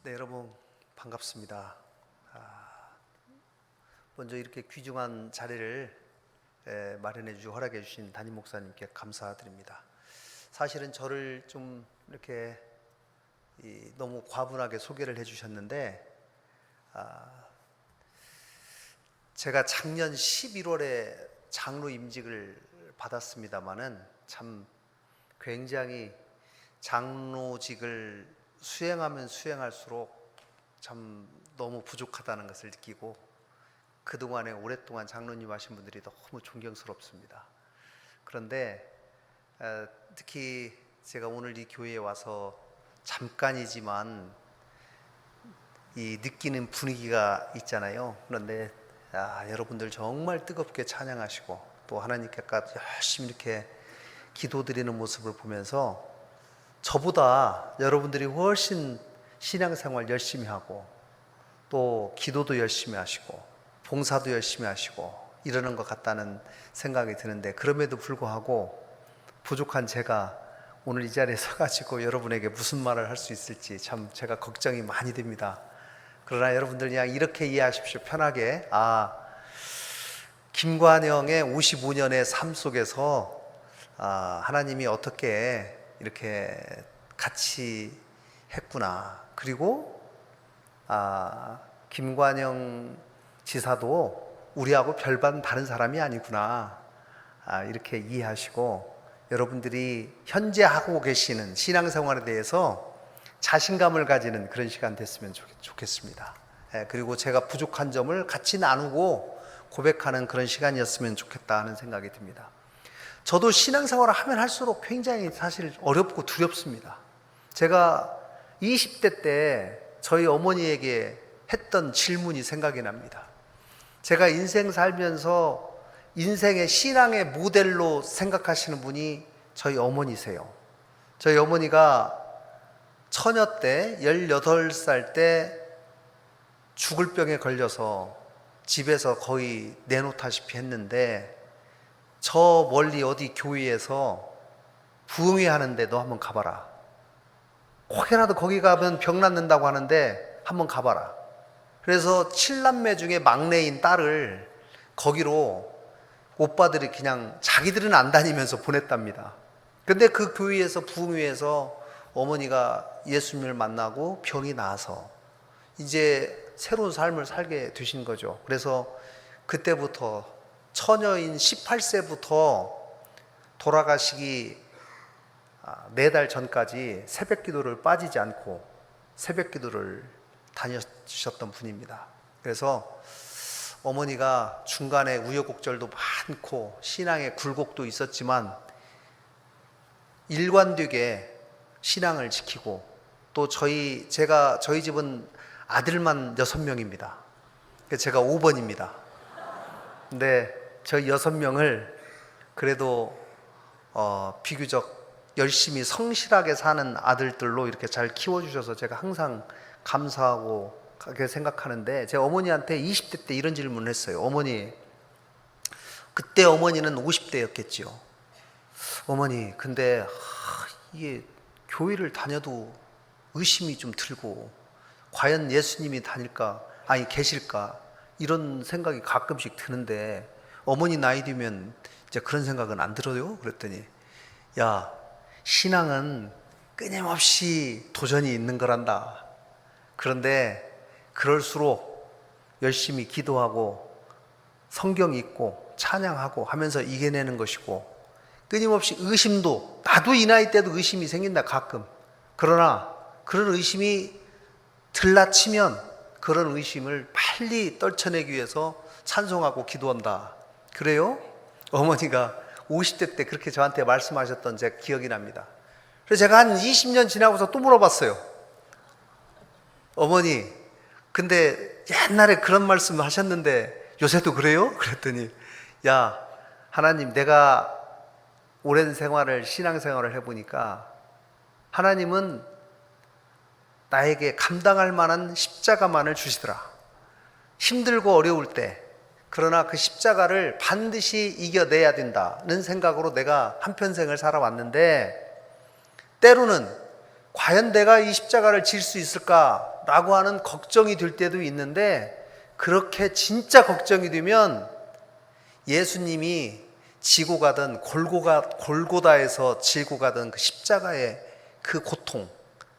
네, 여러분 반갑습니다. 먼저 이렇게 귀중한 자리를 마련해 주시고 허락해 주신 담임 목사님께 감사드립니다. 사실은 저를 좀 이렇게 너무 과분하게 소개를 해 주셨는데, 제가 작년 11월에 장로 임직을 받았습니다마는 참 굉장히 장로직을 수행하면 수행할수록 참 너무 부족하다는 것을 느끼고, 그동안에 오랫동안 장로님 하신 분들이 너무 존경스럽습니다. 그런데 특히 제가 오늘 이 교회에 와서 잠깐이지만 이 느끼는 분위기가 있잖아요. 그런데 여러분들 정말 뜨겁게 찬양하시고 또 하나님께까지 열심히 이렇게 기도드리는 모습을 보면서 저보다 여러분들이 훨씬 신앙생활 열심히 하고 또 기도도 열심히 하시고 봉사도 열심히 하시고 이러는 것 같다는 생각이 드는데, 그럼에도 불구하고 부족한 제가 오늘 이 자리에 서가지고 여러분에게 무슨 말을 할 수 있을지 참 제가 걱정이 많이 됩니다. 그러나 여러분들 그냥 이렇게 이해하십시오. 편하게. 김관영의 55년의 삶 속에서 하나님이 어떻게 이렇게 같이 했구나. 그리고 김관영 지사도 우리하고 별반 다른 사람이 아니구나. 이렇게 이해하시고 여러분들이 현재 하고 계시는 신앙생활에 대해서 자신감을 가지는 그런 시간 됐으면 좋겠습니다. 그리고 제가 부족한 점을 같이 나누고 고백하는 그런 시간이었으면 좋겠다 하는 생각이 듭니다. 저도 신앙생활을 하면 할수록 굉장히 사실 어렵고 두렵습니다. 제가 20대 때 저희 어머니에게 했던 질문이 생각이 납니다. 제가 인생 살면서 인생의 신앙의 모델로 생각하시는 분이 저희 어머니세요. 저희 어머니가 처녀 때 18살 때 죽을 병에 걸려서 집에서 거의 내놓다시피 했는데, 저 멀리 어디 교회에서 부흥회 하는데 너 한번 가봐라. 혹여라도 거기 가면 병 낫는다고 하는데 한번 가봐라. 그래서 7남매 중에 막내인 딸을 거기로 오빠들이 그냥 자기들은 안 다니면서 보냈답니다. 근데 그 교회에서 부흥회에서 어머니가 예수님을 만나고 병이 나아서 이제 새로운 삶을 살게 되신 거죠. 그래서 그때부터 처녀인 18세부터 돌아가시기 4달 전까지 새벽 기도를 빠지지 않고 새벽 기도를 다니셨던 분입니다. 그래서 어머니가 중간에 우여곡절도 많고 신앙의 굴곡도 있었지만 일관되게 신앙을 지키고, 또 저희 집은 아들만 6명입니다. 제가 5번입니다. 근데 저희 6명을 그래도 비교적 열심히 성실하게 사는 아들들로 이렇게 잘 키워주셔서 제가 항상 감사하고 그렇게 생각하는데, 제 어머니한테 20대 때 이런 질문을 했어요. 어머니, 그때 어머니는 50대였겠지요. 어머니, 근데 이게 교회를 다녀도 의심이 좀 들고 과연 예수님이 계실까 이런 생각이 가끔씩 드는데 어머니 나이 되면 이제 그런 생각은 안 들어요? 그랬더니, 야, 신앙은 끊임없이 도전이 있는 거란다. 그런데 그럴수록 열심히 기도하고 성경 읽고 찬양하고 하면서 이겨내는 것이고, 끊임없이 의심도, 나도 이 나이 때도 의심이 생긴다 가끔. 그러나 그런 의심이 들라치면 그런 의심을 빨리 떨쳐내기 위해서 찬송하고 기도한다. 그래요? 어머니가 50대 때 그렇게 저한테 말씀하셨던 제 기억이 납니다. 그래서 제가 한 20년 지나고서 또 물어봤어요. 어머니, 근데 옛날에 그런 말씀 하셨는데 요새도 그래요? 그랬더니, 야, 하나님, 내가 오랜 신앙생활을 해보니까 하나님은 나에게 감당할 만한 십자가만을 주시더라. 힘들고 어려울 때. 그러나 그 십자가를 반드시 이겨내야 된다는 생각으로 내가 한평생을 살아왔는데, 때로는 과연 내가 이 십자가를 질 수 있을까라고 하는 걱정이 들 때도 있는데, 그렇게 진짜 걱정이 되면 예수님이 지고 가던 골고다에서 지고 가던 그 십자가의 그 고통,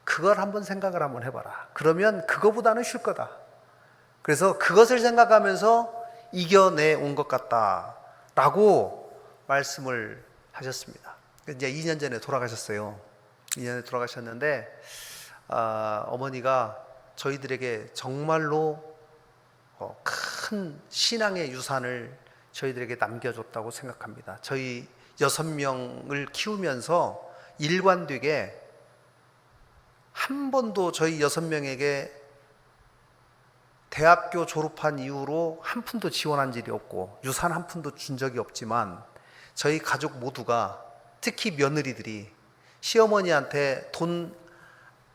그걸 한번 생각을 한번 해봐라. 그러면 그거보다는 쉴 거다. 그래서 그것을 생각하면서 이겨내 온 것 같다라고 말씀을 하셨습니다. 이제 2년 전에 돌아가셨어요. 2년에 돌아가셨는데, 어머니가 저희들에게 정말로 큰 신앙의 유산을 저희들에게 남겨줬다고 생각합니다. 저희 6명을 키우면서 일관되게 한 번도 저희 6명에게 대학교 졸업한 이후로 한 푼도 지원한 일이 없고 유산 한 푼도 준 적이 없지만, 저희 가족 모두가, 특히 며느리들이 시어머니한테 돈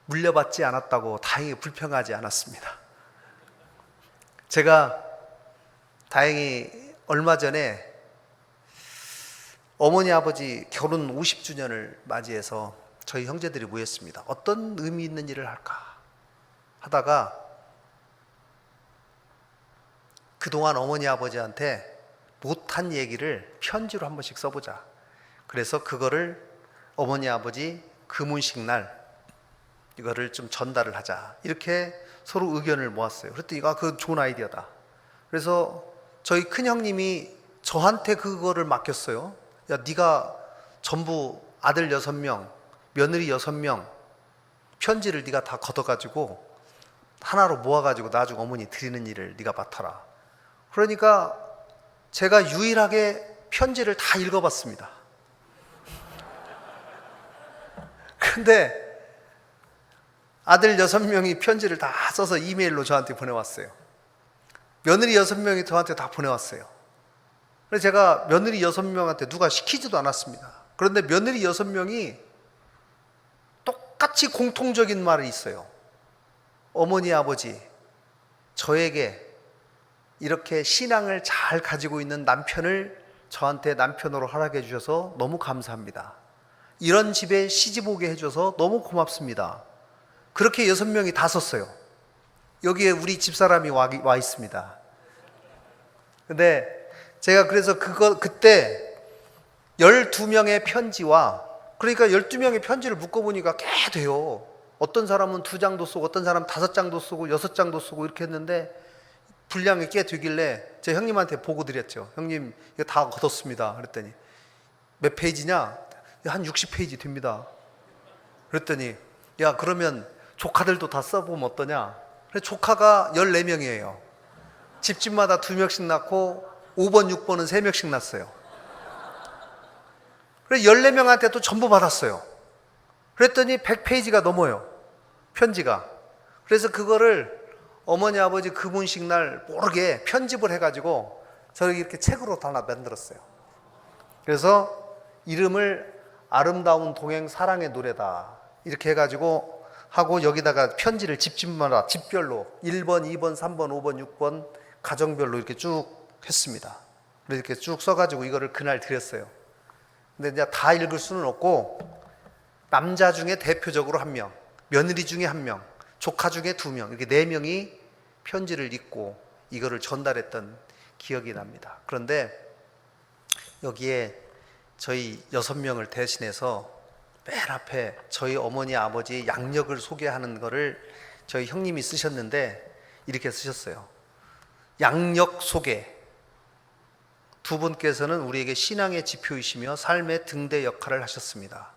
물려받지 않았다고 다행히 불평하지 않았습니다. 제가 다행히 얼마 전에 어머니 아버지 결혼 50주년을 맞이해서 저희 형제들이 모였습니다. 어떤 의미 있는 일을 할까 하다가 그동안 어머니 아버지한테 못한 얘기를 편지로 한 번씩 써보자. 그래서 그거를 어머니 아버지 금혼식 날 이거를 좀 전달을 하자, 이렇게 서로 의견을 모았어요. 그랬더니 그거 좋은 아이디어다. 그래서 저희 큰형님이 저한테 그거를 맡겼어요. 야, 네가 전부 아들 6명, 며느리 6명 편지를 네가 다 걷어가지고 하나로 모아가지고 나중에 어머니 드리는 일을 네가 맡아라. 그러니까 제가 유일하게 편지를 다 읽어봤습니다. 근데 아들 6명이 편지를 다 써서 이메일로 저한테 보내왔어요. 며느리 6명이 저한테 다 보내왔어요. 그래서 제가 며느리 6명한테 누가 시키지도 않았습니다. 그런데 며느리 6명이 똑같이 공통적인 말이 있어요. 어머니 아버지, 저에게 이렇게 신앙을 잘 가지고 있는 남편을 저한테 남편으로 허락해 주셔서 너무 감사합니다. 이런 집에 시집 오게 해줘서 너무 고맙습니다. 그렇게 6명이 다 썼어요. 여기에 우리 집사람이 와 있습니다. 근데 제가 그래서 그때 12명의 편지와, 그러니까 12명의 편지를 묶어보니까 꽤 돼요. 어떤 사람은 2장도 쓰고 어떤 사람은 5장도 쓰고 6장도 쓰고 이렇게 했는데 분량이 꽤 되길래 제 형님한테 보고 드렸죠. 형님 이거 다 걷었습니다. 그랬더니 몇 페이지냐? 한 60페이지 됩니다. 그랬더니 야, 그러면 조카들도 다 써보면 어떠냐? 그래서 조카가 14명이에요. 집집마다 2명씩 낳고 5번, 6번은 3명씩 낳았어요. 그래서 14명한테 또 전부 받았어요. 그랬더니 100페이지가 넘어요, 편지가. 그래서 그거를 어머니 아버지 금혼식 날 모르게 편집을 해가지고 저를 이렇게 책으로 다 만들었어요. 그래서 이름을 아름다운 동행 사랑의 노래다 이렇게 해가지고 하고, 여기다가 편지를 집집마다 집별로 1번, 2번, 3번, 5번, 6번 가정별로 이렇게 쭉 했습니다. 이렇게 쭉 써가지고 이거를 그날 드렸어요. 근데 이제 다 읽을 수는 없고 남자 중에 대표적으로 1명, 며느리 중에 1명, 조카 중에 2명, 이렇게 4명이 편지를 읽고 이거를 전달했던 기억이 납니다. 그런데 여기에 저희 6명을 대신해서 맨 앞에 저희 어머니 아버지의 양력을 소개하는 거를 저희 형님이 쓰셨는데 이렇게 쓰셨어요. 양력 소개. 두 분께서는 우리에게 신앙의 지표이시며 삶의 등대 역할을 하셨습니다.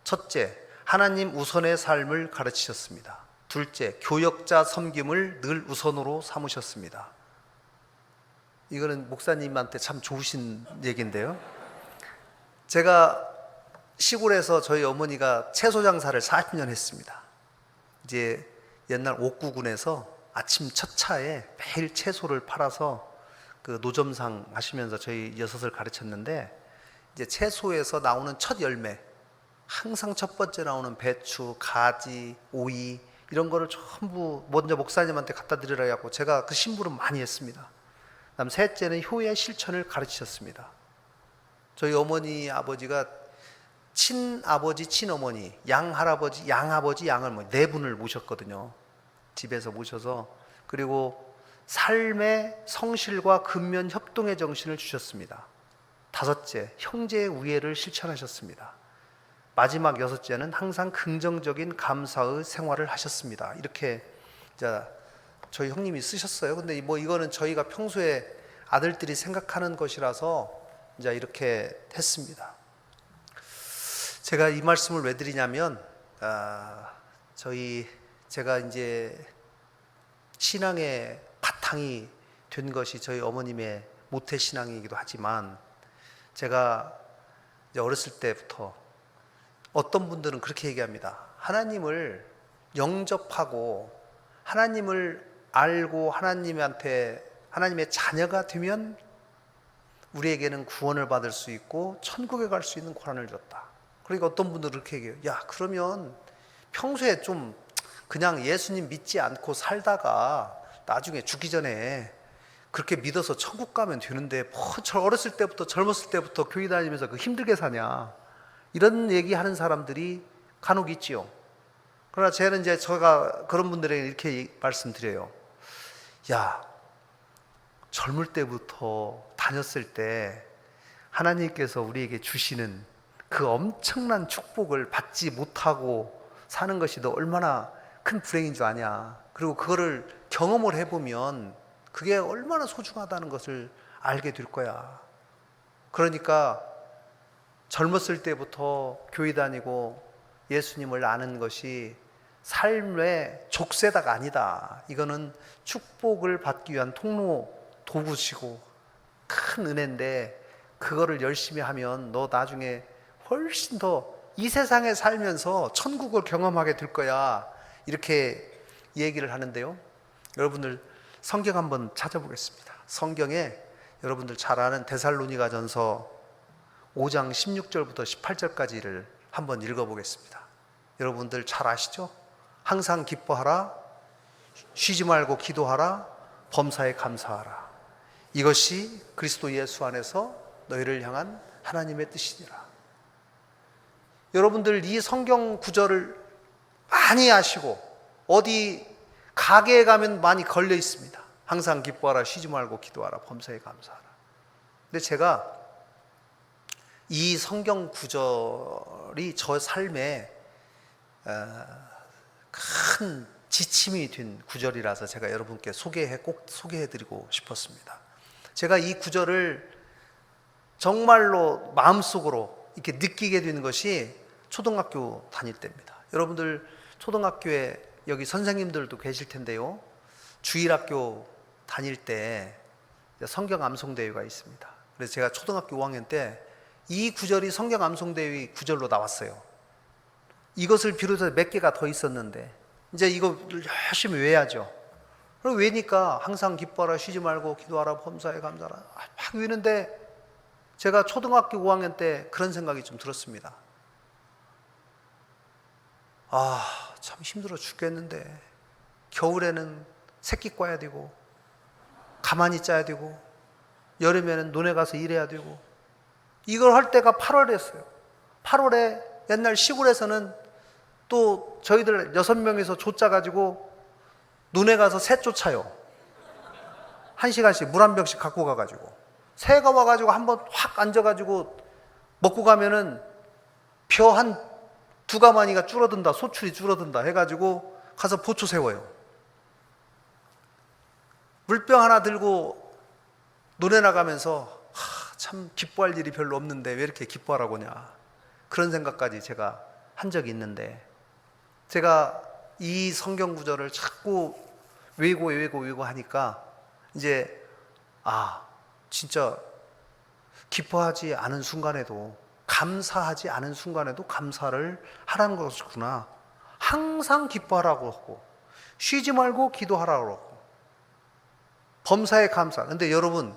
첫째, 하나님 우선의 삶을 가르치셨습니다. 둘째, 교역자 섬김을 늘 우선으로 삼으셨습니다. 이거는 목사님한테 참 좋으신 얘기인데요. 제가 시골에서 저희 어머니가 채소 장사를 40년 했습니다. 이제 옛날 옥구군에서 아침 첫 차에 매일 채소를 팔아서 그 노점상 하시면서 저희 6을 가르쳤는데, 이제 채소에서 나오는 첫 열매, 항상 첫 번째 나오는 배추, 가지, 오이 이런 거를 전부 먼저 목사님한테 갖다 드리라고 하고 제가 그 심부름 많이 했습니다. 그다음 셋째는 효의 실천을 가르치셨습니다. 저희 어머니 아버지가 친아버지, 친어머니, 양할아버지, 양아버지, 양할머니 네 분을 모셨거든요. 집에서 모셔서. 그리고 삶의 성실과 근면 협동의 정신을 주셨습니다. 다섯째, 형제의 우애를 실천하셨습니다. 마지막 여섯째는 항상 긍정적인 감사의 생활을 하셨습니다. 이렇게 저희 형님이 쓰셨어요. 근데 뭐 이거는 저희가 평소에 아들들이 생각하는 것이라서 이제 이렇게 했습니다. 제가 이 말씀을 왜 드리냐면, 제가 이제 신앙의 바탕이 된 것이 저희 어머님의 모태 신앙이기도 하지만, 제가 이제 어렸을 때부터 어떤 분들은 그렇게 얘기합니다. 하나님을 영접하고 하나님을 알고 하나님의 자녀가 되면 우리에게는 구원을 받을 수 있고 천국에 갈 수 있는 권한을 줬다. 그러니까 어떤 분들은 그렇게 얘기해요. 야, 그러면 평소에 좀 그냥 예수님 믿지 않고 살다가 나중에 죽기 전에 그렇게 믿어서 천국 가면 되는데 뭐 어렸을 때부터 젊었을 때부터 교회 다니면서 그 힘들게 사냐, 이런 얘기하는 사람들이 간혹 있지요. 그러나 저는 이제 제가 그런 분들에게 이렇게 말씀드려요. 야, 젊을 때부터 다녔을 때 하나님께서 우리에게 주시는 그 엄청난 축복을 받지 못하고 사는 것이 너 얼마나 큰 불행인 줄 아냐. 그리고 그거를 경험을 해보면 그게 얼마나 소중하다는 것을 알게 될 거야. 그러니까 젊었을 때부터 교회 다니고 예수님을 아는 것이 삶의 족쇄다가 아니다. 이거는 축복을 받기 위한 도구시고 큰 은혜인데, 그거를 열심히 하면 너 나중에 훨씬 더 이 세상에 살면서 천국을 경험하게 될 거야. 이렇게 얘기를 하는데요. 여러분들 성경 한번 찾아보겠습니다. 성경에 여러분들 잘 아는 데살로니가전서 5장 16절부터 18절까지를 한번 읽어보겠습니다. 여러분들 잘 아시죠? 항상 기뻐하라, 쉬지 말고 기도하라, 범사에 감사하라. 이것이 그리스도 예수 안에서 너희를 향한 하나님의 뜻이니라. 여러분들 이 성경 구절을 많이 아시고 어디 가게에 가면 많이 걸려 있습니다. 항상 기뻐하라, 쉬지 말고 기도하라, 범사에 감사하라. 근데 제가 이 성경 구절이 저 삶에 큰 지침이 된 구절이라서 제가 여러분께 꼭 소개해드리고 싶었습니다. 제가 이 구절을 정말로 마음속으로 이렇게 느끼게 되는 것이 초등학교 다닐 때입니다. 여러분들 초등학교에 여기 선생님들도 계실 텐데요. 주일학교 다닐 때 성경 암송대회가 있습니다. 그래서 제가 초등학교 5학년 때 이 구절이 성경 암송대회 구절로 나왔어요. 이것을 비롯해서 몇 개가 더 있었는데 이제 이거를 열심히 외야죠. 그럼 외니까 항상 기뻐하라, 쉬지 말고 기도하라, 범사에 감사하라 막 외는데, 제가 초등학교 5학년 때 그런 생각이 좀 들었습니다. 참 힘들어 죽겠는데 겨울에는 새끼 꽈야 되고 가만히 짜야 되고 여름에는 논에 가서 일해야 되고, 이걸 할 때가 8월이었어요. 8월에 옛날 시골에서는 또 저희들 6명이서 조 짜가지고 논에 가서 새 쫓아요. 1시간씩 물 한 병씩 갖고 가가지고 새가 와가지고 한번 확 앉아가지고 먹고 가면은 벼 한 2가마니가 줄어든다, 소출이 줄어든다 해가지고 가서 보초 세워요. 물병 하나 들고 논에 나가면서 참 기뻐할 일이 별로 없는데 왜 이렇게 기뻐하라고 하냐, 그런 생각까지 제가 한 적이 있는데, 제가 이 성경 구절을 자꾸 외고 하니까 이제 진짜 기뻐하지 않은 순간에도, 감사하지 않은 순간에도 감사를 하라는 것이구나. 항상 기뻐하라고 하고 쉬지 말고 기도하라고 하고 범사에 감사. 근데 여러분,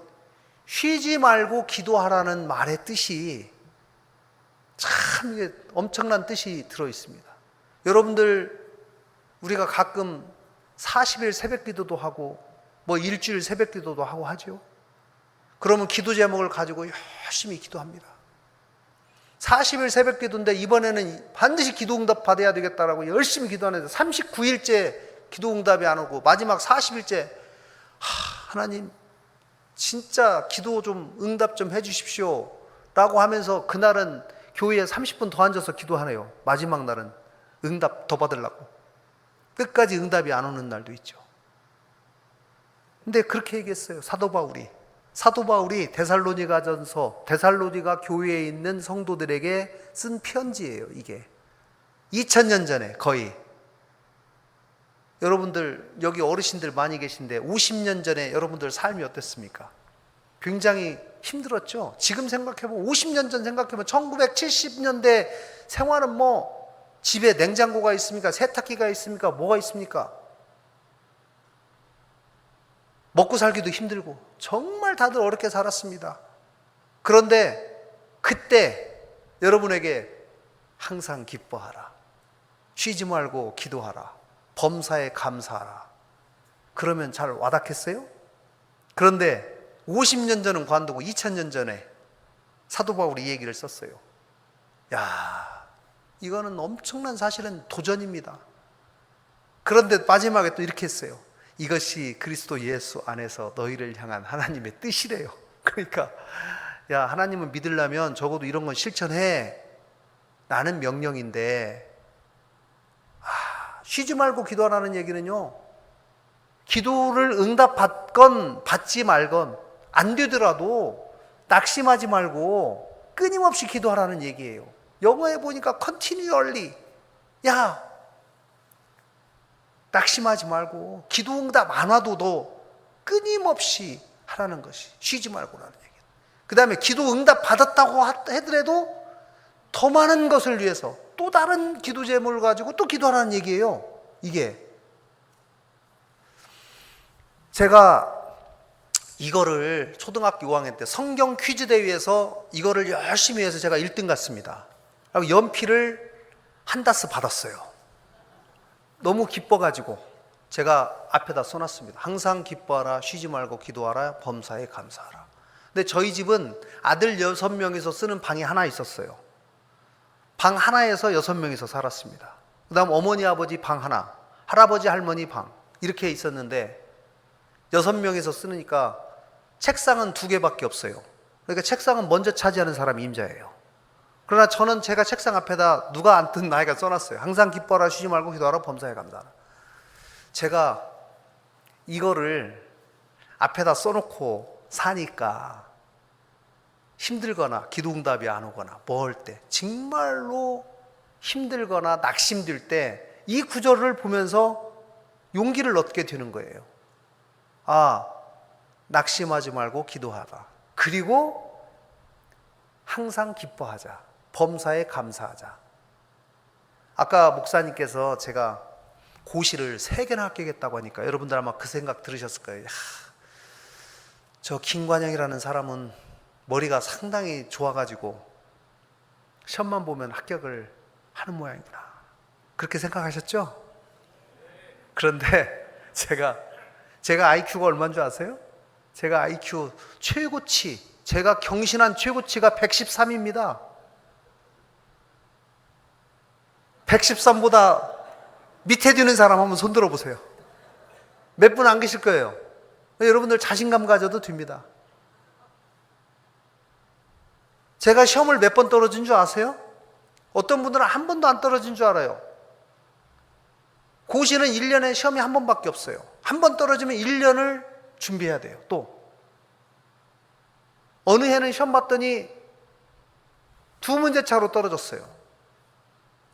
쉬지 말고 기도하라는 말의 뜻이 참 이게 엄청난 뜻이 들어 있습니다. 여러분들, 우리가 가끔 40일 새벽 기도도 하고 뭐 일주일 새벽 기도도 하고 하죠. 그러면 기도 제목을 가지고 열심히 기도합니다. 40일 새벽 기도인데 이번에는 반드시 기도 응답 받아야 되겠다라고 열심히 기도하는데 39일째 기도 응답이 안 오고 마지막 40일째 하나님 진짜 기도 좀 응답 좀 해주십시오 라고 하면서 그날은 교회에 30분 더 앉아서 기도하네요. 마지막 날은 응답 더 받으려고. 끝까지 응답이 안 오는 날도 있죠. 근데 그렇게 얘기했어요. 사도 바울이 데살로니가전서, 데살로니가 교회에 있는 성도들에게 쓴 편지예요. 이게 2000년 전에 거의. 여러분들 여기 어르신들 많이 계신데 50년 전에 여러분들 삶이 어땠습니까? 굉장히 힘들었죠. 지금 생각해보면 50년 전 생각해보면 1970년대 생활은 뭐 집에 냉장고가 있습니까? 세탁기가 있습니까? 뭐가 있습니까? 먹고 살기도 힘들고 정말 다들 어렵게 살았습니다. 그런데 그때 여러분에게 항상 기뻐하라, 쉬지 말고 기도하라, 범사에 감사하라, 그러면 잘 와닿겠어요? 그런데 50년 전은 관두고 2000년 전에 사도 바울이 이 얘기를 썼어요. 야, 이거는 엄청난 사실은 도전입니다. 그런데 마지막에 또 이렇게 했어요. 이것이 그리스도 예수 안에서 너희를 향한 하나님의 뜻이래요. 그러니까 야, 하나님은 믿으려면 적어도 이런 건 실천해 라는 명령인데, 쉬지 말고 기도하라는 얘기는요, 기도를 응답받건 받지 말건 안 되더라도 낙심하지 말고 끊임없이 기도하라는 얘기예요. 영어에 보니까 continually, 야, 낙심하지 말고 기도 응답 안 와도 너 끊임없이 하라는 것이, 쉬지 말고라는 얘기예요. 그 다음에 기도 응답 받았다고 하더라도 더 많은 것을 위해서 또 다른 기도 제목을 가지고 또 기도하라는 얘기예요. 이게 제가 이거를 초등학교 5학년 때 성경 퀴즈 대회에서 이거를 열심히 해서 제가 1등 갔습니다. 그리고 연필을 한 다스 받았어요. 너무 기뻐가지고 제가 앞에다 써놨습니다. 항상 기뻐하라, 쉬지 말고 기도하라, 범사에 감사하라. 근데 저희 집은 아들 6명이서 쓰는 방이 하나 있었어요. 방 하나에서 6명이서 살았습니다. 그 다음 어머니 아버지 방 하나, 할아버지 할머니 방 이렇게 있었는데 6명이서 쓰니까 책상은 2개밖에 없어요. 그러니까 책상은 먼저 차지하는 사람이 임자예요. 그러나 저는 제가 책상 앞에다 누가 앉든 나이가 써놨어요. 항상 기뻐하라, 쉬지 말고 기도하라, 범사에 감사하라. 제가 이거를 앞에다 써놓고 사니까 힘들거나 기도응답이 안 오거나 뭐 할 때, 정말로 힘들거나 낙심될 때 이 구절을 보면서 용기를 얻게 되는 거예요. 아, 낙심하지 말고 기도하라. 그리고 항상 기뻐하자. 범사에 감사하자. 아까 목사님께서 제가 고시를 3개나 합격했다고 하니까 여러분들 아마 그 생각 들으셨을 거예요. 저 김관영이라는 사람은 머리가 상당히 좋아가지고 시험만 보면 합격을 하는 모양이구나. 그렇게 생각하셨죠? 그런데 제가 IQ가 얼마인 줄 아세요? 제가 IQ 최고치, 제가 경신한 최고치가 113입니다. 113보다 밑에 드는 사람 한번 손 들어보세요. 몇 분 안 계실 거예요. 여러분들 자신감 가져도 됩니다. 제가 시험을 몇 번 떨어진 줄 아세요? 어떤 분들은 한 번도 안 떨어진 줄 알아요. 고시는 1년에 시험이 한 번밖에 없어요. 한 번 떨어지면 1년을 준비해야 돼요. 또 어느 해는 시험 봤더니 2문제 차로 떨어졌어요.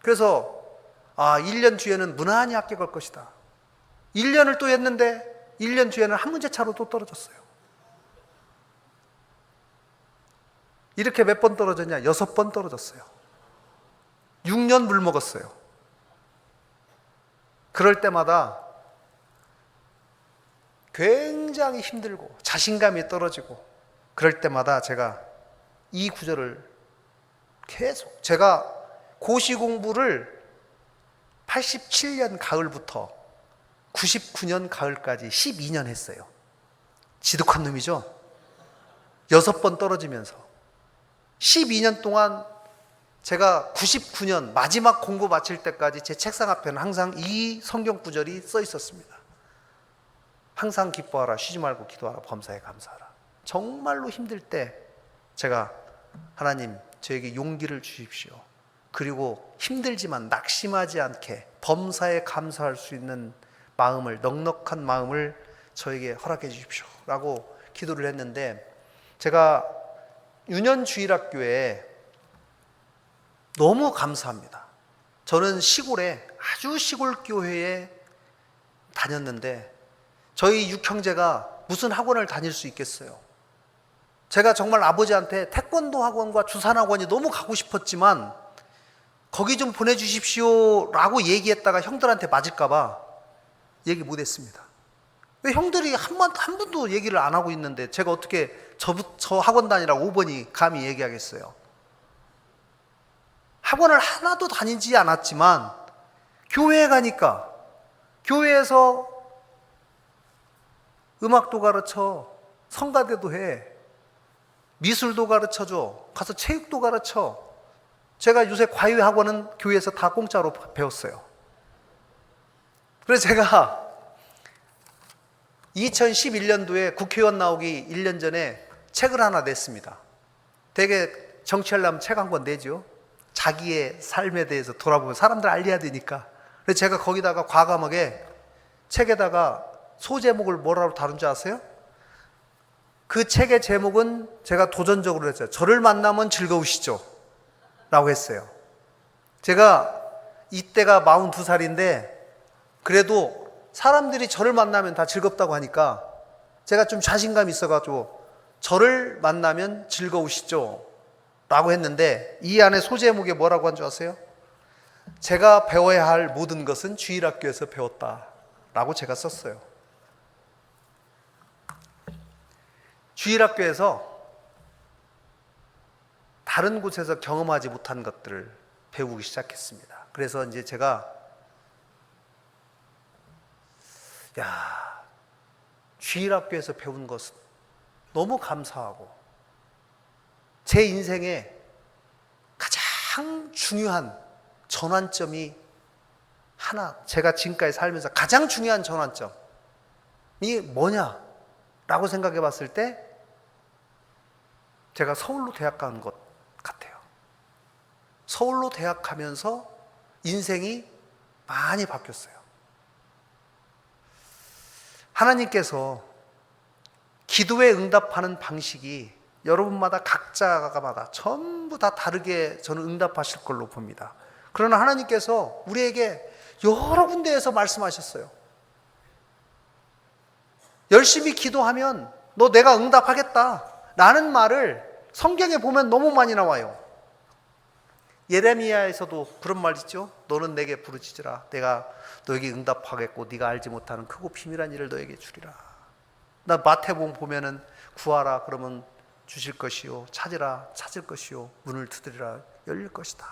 그래서 1년 뒤에는 무난히 합격할 것이다. 1년을 또 했는데 1년 뒤에는 한 문제 차로 또 떨어졌어요. 이렇게 몇 번 떨어졌냐? 6번 떨어졌어요. 6년 물 먹었어요. 그럴 때마다 굉장히 힘들고 자신감이 떨어지고, 그럴 때마다 제가 이 구절을 계속, 제가 고시 공부를 87년 가을부터 99년 가을까지 12년 했어요. 지독한 놈이죠? 6번 떨어지면서 12년 동안 제가 99년 마지막 공부 마칠 때까지 제 책상 앞에는 항상 이 성경 구절이 써 있었습니다. 항상 기뻐하라, 쉬지 말고 기도하라, 범사에 감사하라. 정말로 힘들 때 제가 하나님 저에게 용기를 주십시오. 그리고 힘들지만 낙심하지 않게 범사에 감사할 수 있는 마음을, 넉넉한 마음을 저에게 허락해 주십시오 라고 기도를 했는데, 제가 유년주일학교에 너무 감사합니다. 저는 시골에, 아주 시골 교회에 다녔는데 저희 육형제가 무슨 학원을 다닐 수 있겠어요. 제가 정말 아버지한테 태권도 학원과 주산 학원이 너무 가고 싶었지만 거기 좀 보내주십시오 라고 얘기했다가 형들한테 맞을까봐 얘기 못했습니다. 왜 형들이 한 번도 얘기를 안 하고 있는데 제가 어떻게 저 학원 다니라고 5번이 감히 얘기하겠어요. 학원을 하나도 다니지 않았지만 교회에 가니까 교회에서 음악도 가르쳐, 성가대도 해, 미술도 가르쳐줘, 가서 체육도 가르쳐. 제가 요새 과외학원은 교회에서 다 공짜로 배웠어요. 그래서 제가 2011년도에 국회의원 나오기 1년 전에 책을 하나 냈습니다. 되게 정치하려면 책 한 권 내죠. 자기의 삶에 대해서 돌아보면 사람들 알려야 되니까. 그래서 제가 거기다가 과감하게 책에다가 소제목을 뭐라고 다룬 줄 아세요? 그 책의 제목은 제가 도전적으로 했어요. 저를 만나면 즐거우시죠? 라고 했어요. 제가 이때가 42살인데 그래도 사람들이 저를 만나면 다 즐겁다고 하니까 제가 좀 자신감이 있어가지고 저를 만나면 즐거우시죠? 라고 했는데 이 안에 소제목에 뭐라고 한 줄 아세요? 제가 배워야 할 모든 것은 주일학교에서 배웠다 라고 제가 썼어요. 주일학교에서 다른 곳에서 경험하지 못한 것들을 배우기 시작했습니다. 그래서 이제 제가 주일학교에서 배운 것은 너무 감사하고 제 인생에 가장 중요한 전환점이 하나, 제가 지금까지 살면서 가장 중요한 전환점이 뭐냐라고 생각해 봤을 때 제가 서울로 대학 간 것 같아요. 서울로 대학 가면서 인생이 많이 바뀌었어요. 하나님께서 기도에 응답하는 방식이 여러분마다 각자마다 전부 다 다르게 저는 응답하실 걸로 봅니다. 그러나 하나님께서 우리에게 여러 군데에서 말씀하셨어요. 열심히 기도하면 너 내가 응답하겠다 라는 말을 성경에 보면 너무 많이 나와요. 예레미야에서도 그런 말 있죠. 너는 내게 부르짖으라. 내가 너에게 응답하겠고 네가 알지 못하는 크고 비밀한 일을 너에게 주리라. 나 마태복음 보면은 구하라 그러면 주실 것이요, 찾으라 찾을 것이요, 문을 두드리라 열릴 것이다.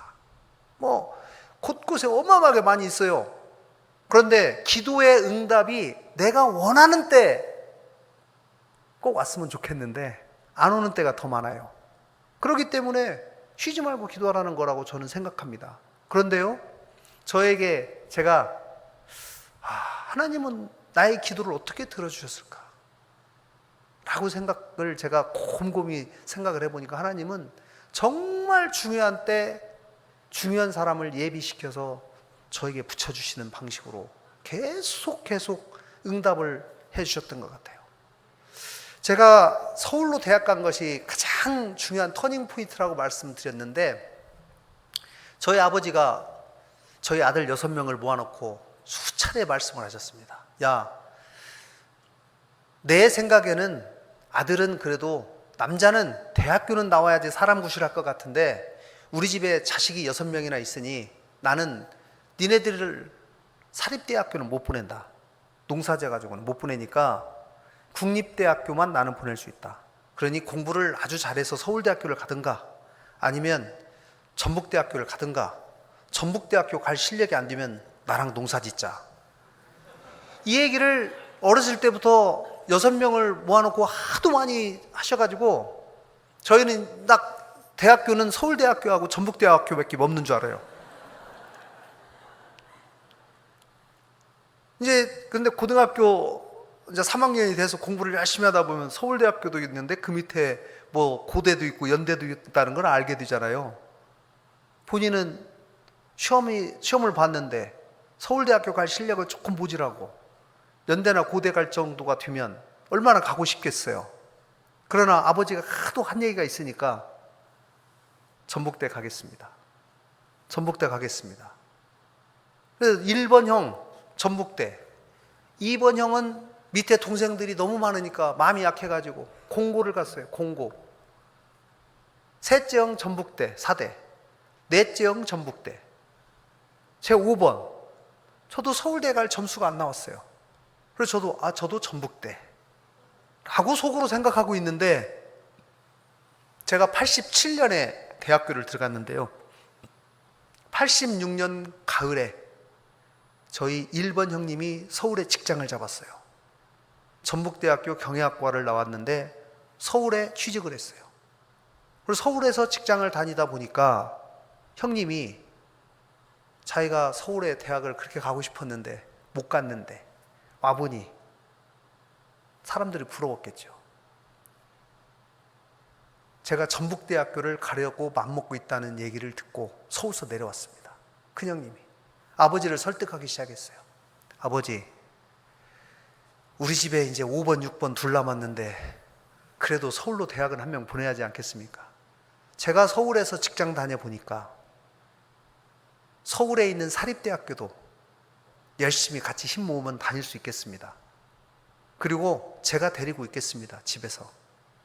뭐 곳곳에 어마어마하게 많이 있어요. 그런데 기도의 응답이 내가 원하는 때 꼭 왔으면 좋겠는데 안 오는 때가 더 많아요. 그렇기 때문에 쉬지 말고 기도하라는 거라고 저는 생각합니다. 그런데요, 저에게 제가 하나님은 나의 기도를 어떻게 들어주셨을까? 라고 생각을 제가 곰곰이 생각을 해보니까 하나님은 정말 중요한 때 중요한 사람을 예비시켜서 저에게 붙여주시는 방식으로 계속 응답을 해주셨던 것 같아요. 제가 서울로 대학 간 것이 가장 중요한 터닝 포인트라고 말씀드렸는데 저희 아버지가 저희 아들 6명을 모아놓고 수차례 말씀을 하셨습니다. 야, 내 생각에는 아들은 그래도 남자는 대학교는 나와야지 사람 구실할 것 같은데 우리 집에 자식이 6명이나 있으니 나는 니네들을 사립대학교는 못 보낸다. 농사재 가지고는 못 보내니까 국립대학교만 나는 보낼 수 있다. 그러니 공부를 아주 잘해서 서울대학교를 가든가 아니면 전북대학교를 가든가, 전북대학교 갈 실력이 안 되면 나랑 농사 짓자. 이 얘기를 어렸을 때부터 6명을 모아놓고 하도 많이 하셔가지고 저희는 딱 대학교는 서울대학교하고 전북대학교밖에 없는 줄 알아요. 이제 근데 고등학교 이제 3학년이 돼서 공부를 열심히 하다 보면 서울대학교도 있는데 그 밑에 뭐 고대도 있고 연대도 있다는 걸 알게 되잖아요. 본인은 시험을 봤는데 서울대학교 갈 실력을 조금 보지라고 연대나 고대 갈 정도가 되면 얼마나 가고 싶겠어요. 그러나 아버지가 하도 한 얘기가 있으니까 전북대 가겠습니다. 전북대 가겠습니다. 그래서 1번 형 전북대, 2번 형은 밑에 동생들이 너무 많으니까 마음이 약해가지고 공고를 갔어요. 공고. 셋째 형 전북대 4대, 넷째 형 전북대. 제 5번. 저도 서울대 갈 점수가 안 나왔어요. 그래서 저도 전북대 라고 속으로 생각하고 있는데, 제가 87년에 대학교를 들어갔는데요, 86년 가을에 저희 1번 형님이 서울에 직장을 잡았어요. 전북대학교 경영학과를 나왔는데 서울에 취직을 했어요. 그리고 서울에서 직장을 다니다 보니까 형님이 자기가 서울에 대학을 그렇게 가고 싶었는데 못 갔는데 와보니 사람들이 부러웠겠죠. 제가 전북대학교를 가려고 맘먹고 있다는 얘기를 듣고 서울서 내려왔습니다. 큰형님이 아버지를 설득하기 시작했어요. 아버지, 우리 집에 이제 5번, 6번 둘 남았는데 그래도 서울로 대학은 한 명 보내야 하지 않겠습니까? 제가 서울에서 직장 다녀보니까 서울에 있는 사립대학교도 열심히 같이 힘 모으면 다닐 수 있겠습니다. 그리고 제가 데리고 있겠습니다, 집에서.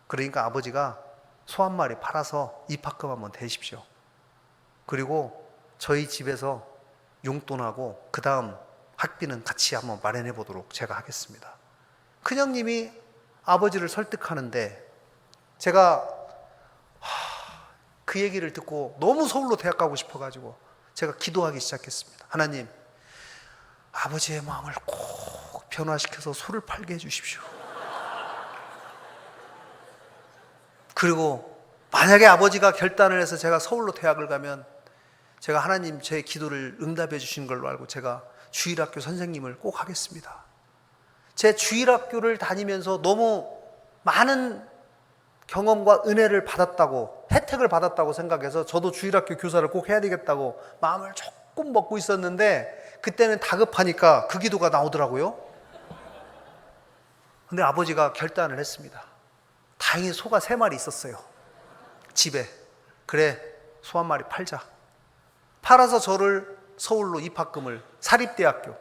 그러니까 아버지가 소 한 마리 팔아서 입학금 한번 대십시오. 그리고 저희 집에서 용돈하고 그 다음 학비는 같이 한번 마련해 보도록 제가 하겠습니다. 큰형님이 아버지를 설득하는데 제가 그 얘기를 듣고 너무 서울로 대학 가고 싶어가지고 제가 기도하기 시작했습니다. 하나님, 아버지의 마음을 꼭 변화시켜서 소를 팔게 해주십시오. 그리고 만약에 아버지가 결단을 해서 제가 서울로 대학을 가면 제가 하나님 제 기도를 응답해 주신 걸로 알고 제가 주일학교 선생님을 꼭 하겠습니다. 제 주일학교를 다니면서 너무 많은 경험과 은혜를 받았다고, 혜택을 받았다고 생각해서 저도 주일학교 교사를 꼭 해야 되겠다고 마음을 조금 먹고 있었는데 그때는 다급하니까 그 기도가 나오더라고요. 근데 아버지가 결단을 했습니다. 다행히 소가 3마리 있었어요, 집에. 그래, 소 한 마리 팔자. 팔아서 저를 서울로 입학금을, 사립대학교,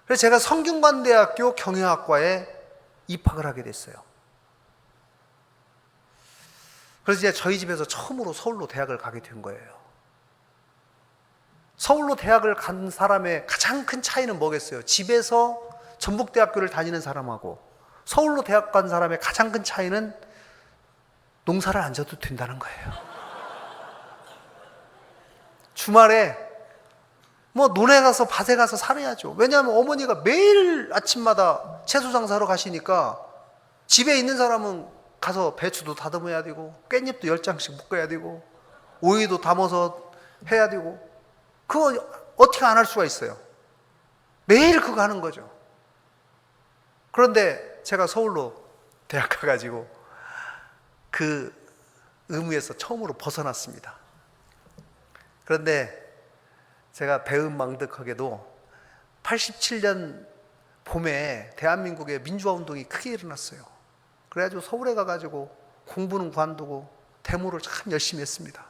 그래서 제가 성균관대학교 경영학과에 입학을 하게 됐어요. 그래서 이제 저희 집에서 처음으로 서울로 대학을 가게 된 거예요. 서울로 대학을 간 사람의 가장 큰 차이는 뭐겠어요? 집에서 전북대학교를 다니는 사람하고 서울로 대학 간 사람의 가장 큰 차이는 농사를 안 져도 된다는 거예요. 주말에 뭐 논에 가서 밭에 가서 살아야죠. 왜냐하면 어머니가 매일 아침마다 채소 장사로 가시니까 집에 있는 사람은 가서 배추도 다듬어야 되고 깻잎도 10장씩 묶어야 되고 오이도 담아서 해야 되고, 그거 어떻게 안 할 수가 있어요? 매일 그거 하는 거죠. 그런데 제가 서울로 대학 가가지고 그 의무에서 처음으로 벗어났습니다. 그런데 제가 배은망덕하게도 87년 봄에 대한민국의 민주화 운동이 크게 일어났어요. 그래가지고 서울에 가가지고 공부는 관두고 데모를 참 열심히 했습니다.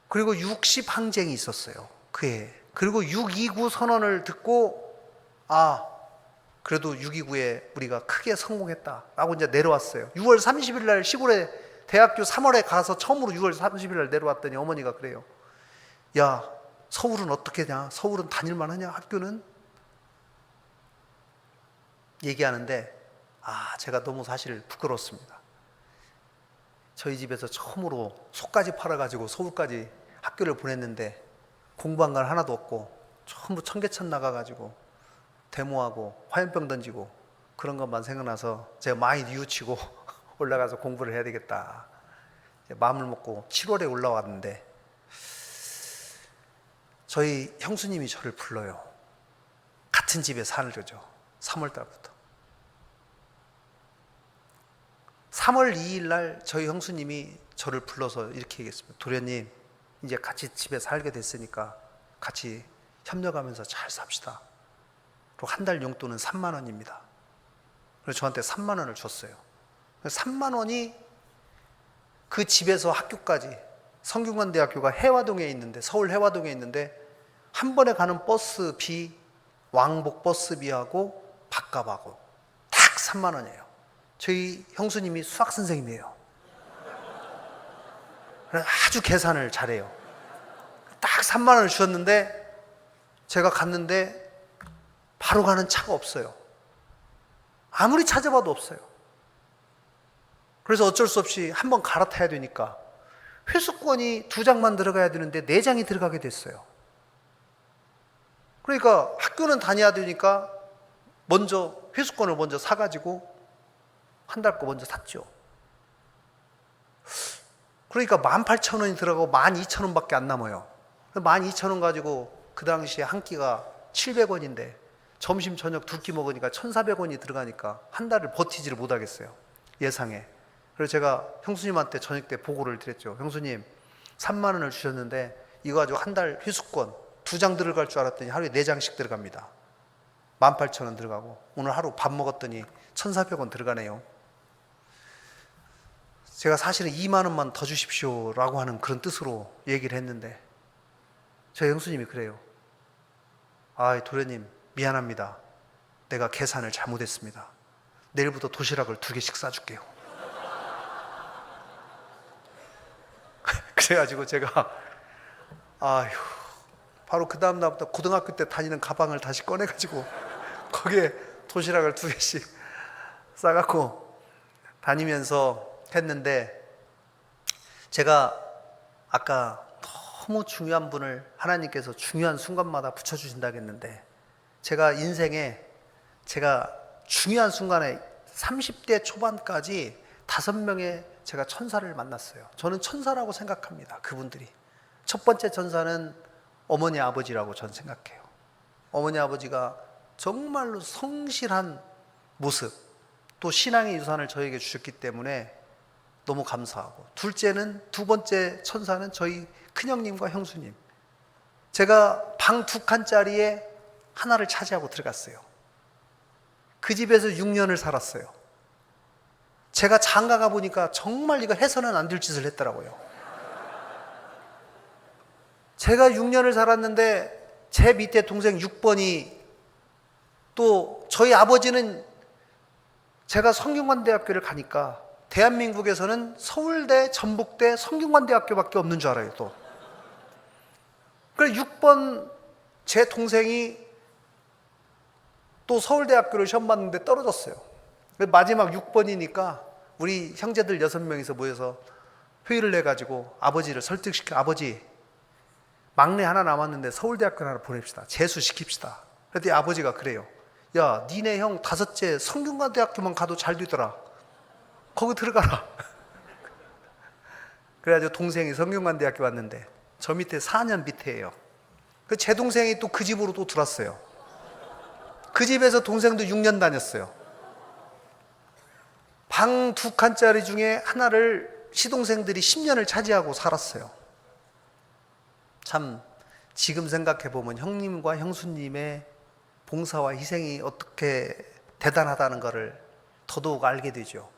그리고 60 항쟁이 있었어요, 그해. 그리고 6.29 선언을 듣고 그래도 6.29에 우리가 크게 성공했다라고 이제 내려왔어요. 6월 30일 날 시골에 대학교 3월에 가서 처음으로 6월 30일 날 내려왔더니 어머니가 그래요. 야, 서울은 어떻게냐? 서울은 다닐만 하냐? 학교는? 얘기하는데 제가 너무 사실 부끄럽습니다. 저희 집에서 처음으로 소까지 팔아가지고 서울까지 학교를 보냈는데 공부한 건 하나도 없고 전부 청계천 나가가지고 데모하고 화염병 던지고 그런 것만 생각나서 제가 많이 뉘우치고 올라가서 공부를 해야 되겠다. 마음을 먹고 7월에 올라왔는데 저희 형수님이 저를 불러요. 같은 집에 살죠. 3월 달부터. 3월 2일 날 저희 형수님이 저를 불러서 이렇게 얘기했습니다. 도련님, 이제 같이 집에 살게 됐으니까 같이 협력하면서 잘 삽시다. 그리고 한 달 용돈은 3만 원입니다. 그래서 저한테 3만 원을 줬어요. 3만 원이 그 집에서 학교까지, 성균관대학교가 해화동에 있는데, 서울 해화동에 있는데 한 번에 가는 버스비, 왕복 버스비하고 밥값하고 딱 3만 원이에요. 저희 형수님이 수학 선생님이에요. 아주 계산을 잘해요. 딱 3만 원을 주셨는데 제가 갔는데 바로 가는 차가 없어요. 아무리 찾아봐도 없어요. 그래서 어쩔 수 없이 한번 갈아타야 되니까 회수권이 2장만 들어가야 되는데 4장이 들어가게 됐어요. 그러니까 학교는 다녀야 되니까 먼저 회수권을 먼저 사가지고 한 달 거 먼저 샀죠. 그러니까 18,000원이 들어가고 12,000원밖에 안 남아요. 12,000원 가지고 그 당시에 한 끼가 700원인데 점심 저녁 2끼 먹으니까 1,400원이 들어가니까 한 달을 버티지를 못하겠어요. 예상에. 그래서 제가 형수님한테 저녁 때 보고를 드렸죠. 형수님, 3만 원을 주셨는데 이거 가지고 한 달 회수권 2장 들어갈 줄 알았더니 하루에 4장씩 들어갑니다. 18,000원 들어가고 오늘 하루 밥 먹었더니 1,400원 들어가네요. 제가 사실은 2만 원만 더 주십시오라고 하는 그런 뜻으로 얘기를 했는데 저희 형수님이 그래요. 도련님 미안합니다. 내가 계산을 잘못했습니다. 내일부터 도시락을 2개씩 싸줄게요. 그래가지고 제가 바로 그 다음 날부터 고등학교 때 다니는 가방을 다시 꺼내가지고 거기에 도시락을 2개씩 싸갖고 다니면서 했는데, 제가 아까 너무 중요한 분을 하나님께서 중요한 순간마다 붙여주신다고 했는데, 제가 인생에 제가 중요한 순간에 30대 초반까지 5명의 제가 천사를 만났어요. 저는 천사라고 생각합니다. 그분들이. 첫 번째 천사는 어머니 아버지라고 저는 생각해요. 어머니 아버지가 정말로 성실한 모습, 또 신앙의 유산을 저에게 주셨기 때문에 너무 감사하고, 두 번째 천사는 저희 큰형님과 형수님. 제가 방 2칸짜리에 하나를 차지하고 들어갔어요. 그 집에서 6년을 살았어요. 제가 장가가 보니까 정말 이거 해서는 안 될 짓을 했더라고요. 제가 6년을 살았는데 제 밑에 동생 6번이, 또 저희 아버지는 제가 성균관대학교를 가니까 대한민국에서는 서울대, 전북대, 성균관대학교밖에 없는 줄 알아요. 또 그래서 6번 제 동생이 또 서울대학교를 시험 봤는데 떨어졌어요. 마지막 6번이니까 우리 형제들 6명이서 모여서 회의를 해가지고 아버지를 설득시켜, 아버지 막내 하나 남았는데 서울대학교 하나 보냅시다. 재수시킵시다. 그랬더니 아버지가 그래요. 야, 니네 형 5째 성균관대학교만 가도 잘 되더라. 거기 들어가라. 그래가지고 동생이 성균관대학교 왔는데 저 밑에 4년 밑에예요. 제 동생이 또 그 집으로 또 들어왔어요. 그 집에서 동생도 6년 다녔어요. 방 2칸짜리 중에 하나를 시동생들이 10년을 차지하고 살았어요. 참 지금 생각해보면 형님과 형수님의 봉사와 희생이 어떻게 대단하다는 것을 더더욱 알게 되죠.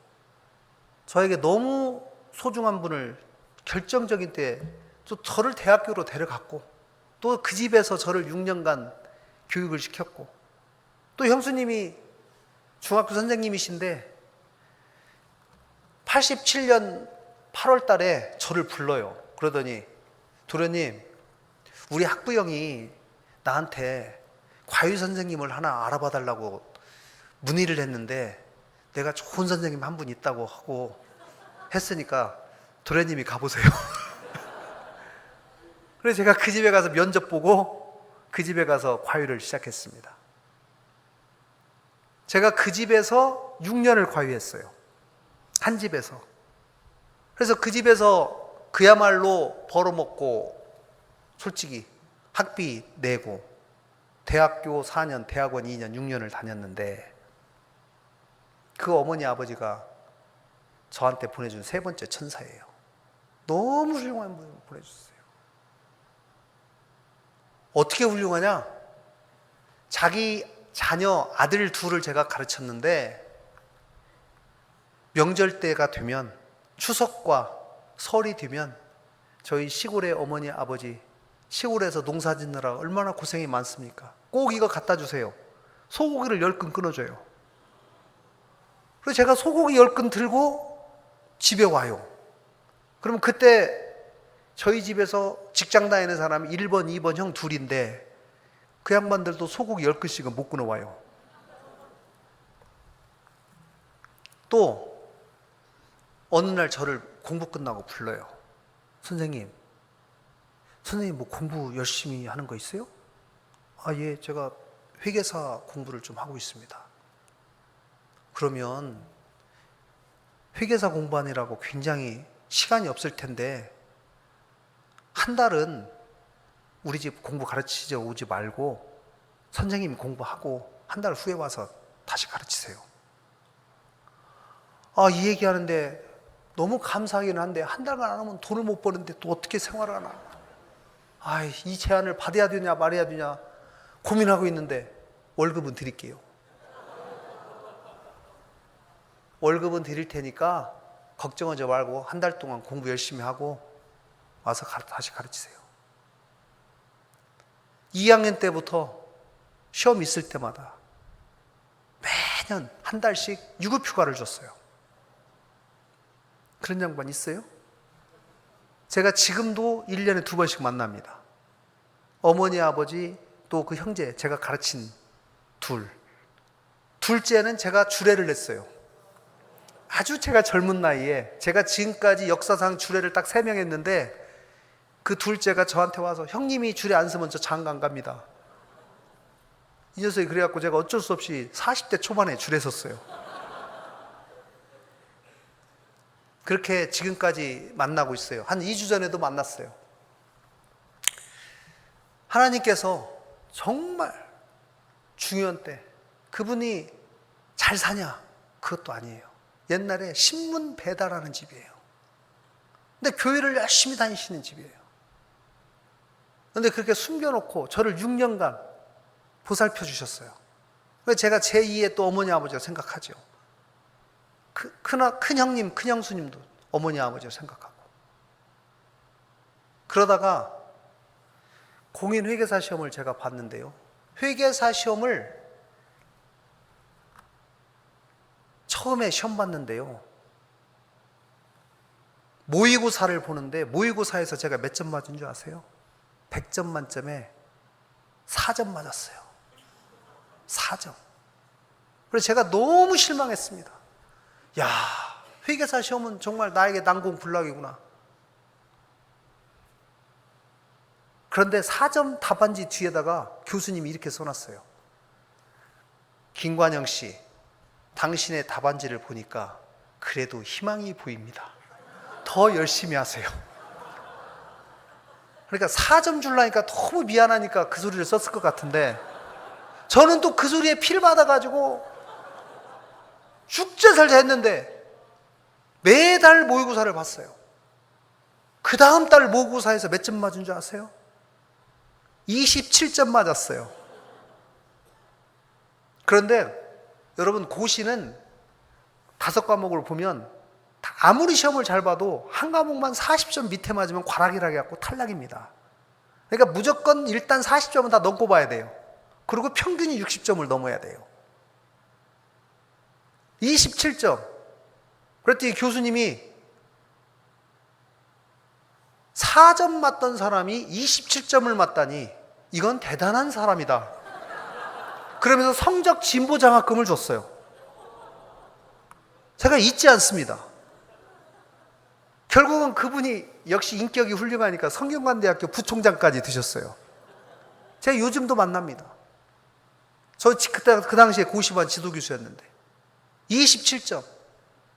저에게 너무 소중한 분을 결정적인 때에 또 저를 대학교로 데려갔고, 또 그 집에서 저를 6년간 교육을 시켰고, 또 형수님이 중학교 선생님이신데 87년 8월 달에 저를 불러요. 그러더니 도련님, 우리 학부형이 나한테 과외 선생님을 하나 알아봐 달라고 문의를 했는데 내가 좋은 선생님 한 분 있다고 하고 했으니까 도련님이 가보세요. 그래서 제가 그 집에 가서 면접 보고 그 집에 가서 과외를 시작했습니다. 제가 그 집에서 6년을 과외했어요. 한 집에서. 그래서 그 집에서 그야말로 벌어먹고 솔직히 학비 내고 대학교 4년, 대학원 2년, 6년을 다녔는데 그 어머니 아버지가 저한테 보내준 세 번째 천사예요. 너무 훌륭한 분을 보내주셨어요. 어떻게 훌륭하냐? 자기 자녀 아들 둘을 제가 가르쳤는데 명절 때가 되면 추석과 설이 되면 저희 시골의 어머니 아버지 시골에서 농사 짓느라 얼마나 고생이 많습니까? 꼭 이거 갖다 주세요. 소고기를 10근 끊어줘요. 그래서 제가 소고기 10근 들고 집에 와요. 그럼 그때 저희 집에서 직장 다니는 사람이 1번, 2번 형 둘인데 그 양반들도 소고기 10근씩은 못 끊어와요. 또 어느 날 저를 공부 끝나고 불러요. 선생님 뭐 공부 열심히 하는 거 있어요? 아, 예, 제가 회계사 공부를 좀 하고 있습니다. 그러면 회계사 공부하느라고 굉장히 시간이 없을 텐데 한 달은 우리 집 공부 가르치러 오지 말고 선생님이 공부하고 한 달 후에 와서 다시 가르치세요. 아, 이 얘기하는데 너무 감사하긴 한데 한 달간 안 하면 돈을 못 버는데 또 어떻게 생활을 하나. 아, 이 제안을 받아야 되냐 말아야 되냐 고민하고 있는데 월급은 드릴게요. 월급은 드릴 테니까 걱정하지 말고 한 달 동안 공부 열심히 하고 와서 다시 가르치세요. 2학년 때부터 시험 있을 때마다 매년 한 달씩 유급휴가를 줬어요. 그런 양반 있어요? 제가 지금도 1년에 2번씩 만납니다. 어머니, 아버지, 또 그 형제, 제가 가르친 둘째는 제가 주례를 냈어요. 아주 제가 젊은 나이에 제가 지금까지 역사상 주례를 딱 3명 했는데 그 둘째가 저한테 와서 형님이 주례 안 서면 저 장가 안 갑니다. 이 녀석이 그래갖고 제가 어쩔 수 없이 40대 초반에 주례 섰어요. 그렇게 지금까지 만나고 있어요. 한 2주 전에도 만났어요. 하나님께서 정말 중요한 때 그분이 잘 사냐? 그것도 아니에요. 옛날에 신문 배달하는 집이에요. 근데 교회를 열심히 다니시는 집이에요. 그런데 그렇게 숨겨놓고 저를 6년간 보살펴 주셨어요. 그래서 제가 제2의 또 어머니 아버지가 생각하죠. 큰 형님, 큰 형수님도 어머니 아버지를 생각하고. 그러다가 공인회계사 시험을 제가 봤는데요. 회계사 시험을 처음에 시험 봤는데요. 모의고사를 보는데 모의고사에서 제가 몇 점 맞은 줄 아세요? 100점 만점에 4점 맞았어요. 4점. 그래서 제가 너무 실망했습니다. 야, 회계사 시험은 정말 나에게 난공불락이구나. 그런데 4점 답안지 뒤에다가 교수님이 이렇게 써놨어요. 김관영 씨, 당신의 답안지를 보니까 그래도 희망이 보입니다. 더 열심히 하세요. 그러니까 4점 주려니까 너무 미안하니까 그 소리를 썼을 것 같은데 저는 또 그 소리에 피를 받아가지고 죽자살자 했는데 매달 모의고사를 봤어요. 그 다음 달 모의고사에서 몇 점 맞은 줄 아세요? 27점 맞았어요. 그런데 여러분 고시는 5과목을 보면 아무리 시험을 잘 봐도 한 과목만 40점 밑에 맞으면 과락이라 해갖고 탈락입니다. 그러니까 무조건 일단 40점은 다 넘고 봐야 돼요. 그리고 평균이 60점을 넘어야 돼요. 27점. 그랬더니 교수님이 4점 맞던 사람이 27점을 맞다니 이건 대단한 사람이다. 그러면서 성적 진보 장학금을 줬어요. 제가 잊지 않습니다. 결국은 그분이 역시 인격이 훌륭하니까 성균관대학교 부총장까지 드셨어요. 제가 요즘도 만납니다. 저 그때 그 당시에 고시반 지도교수였는데 27점.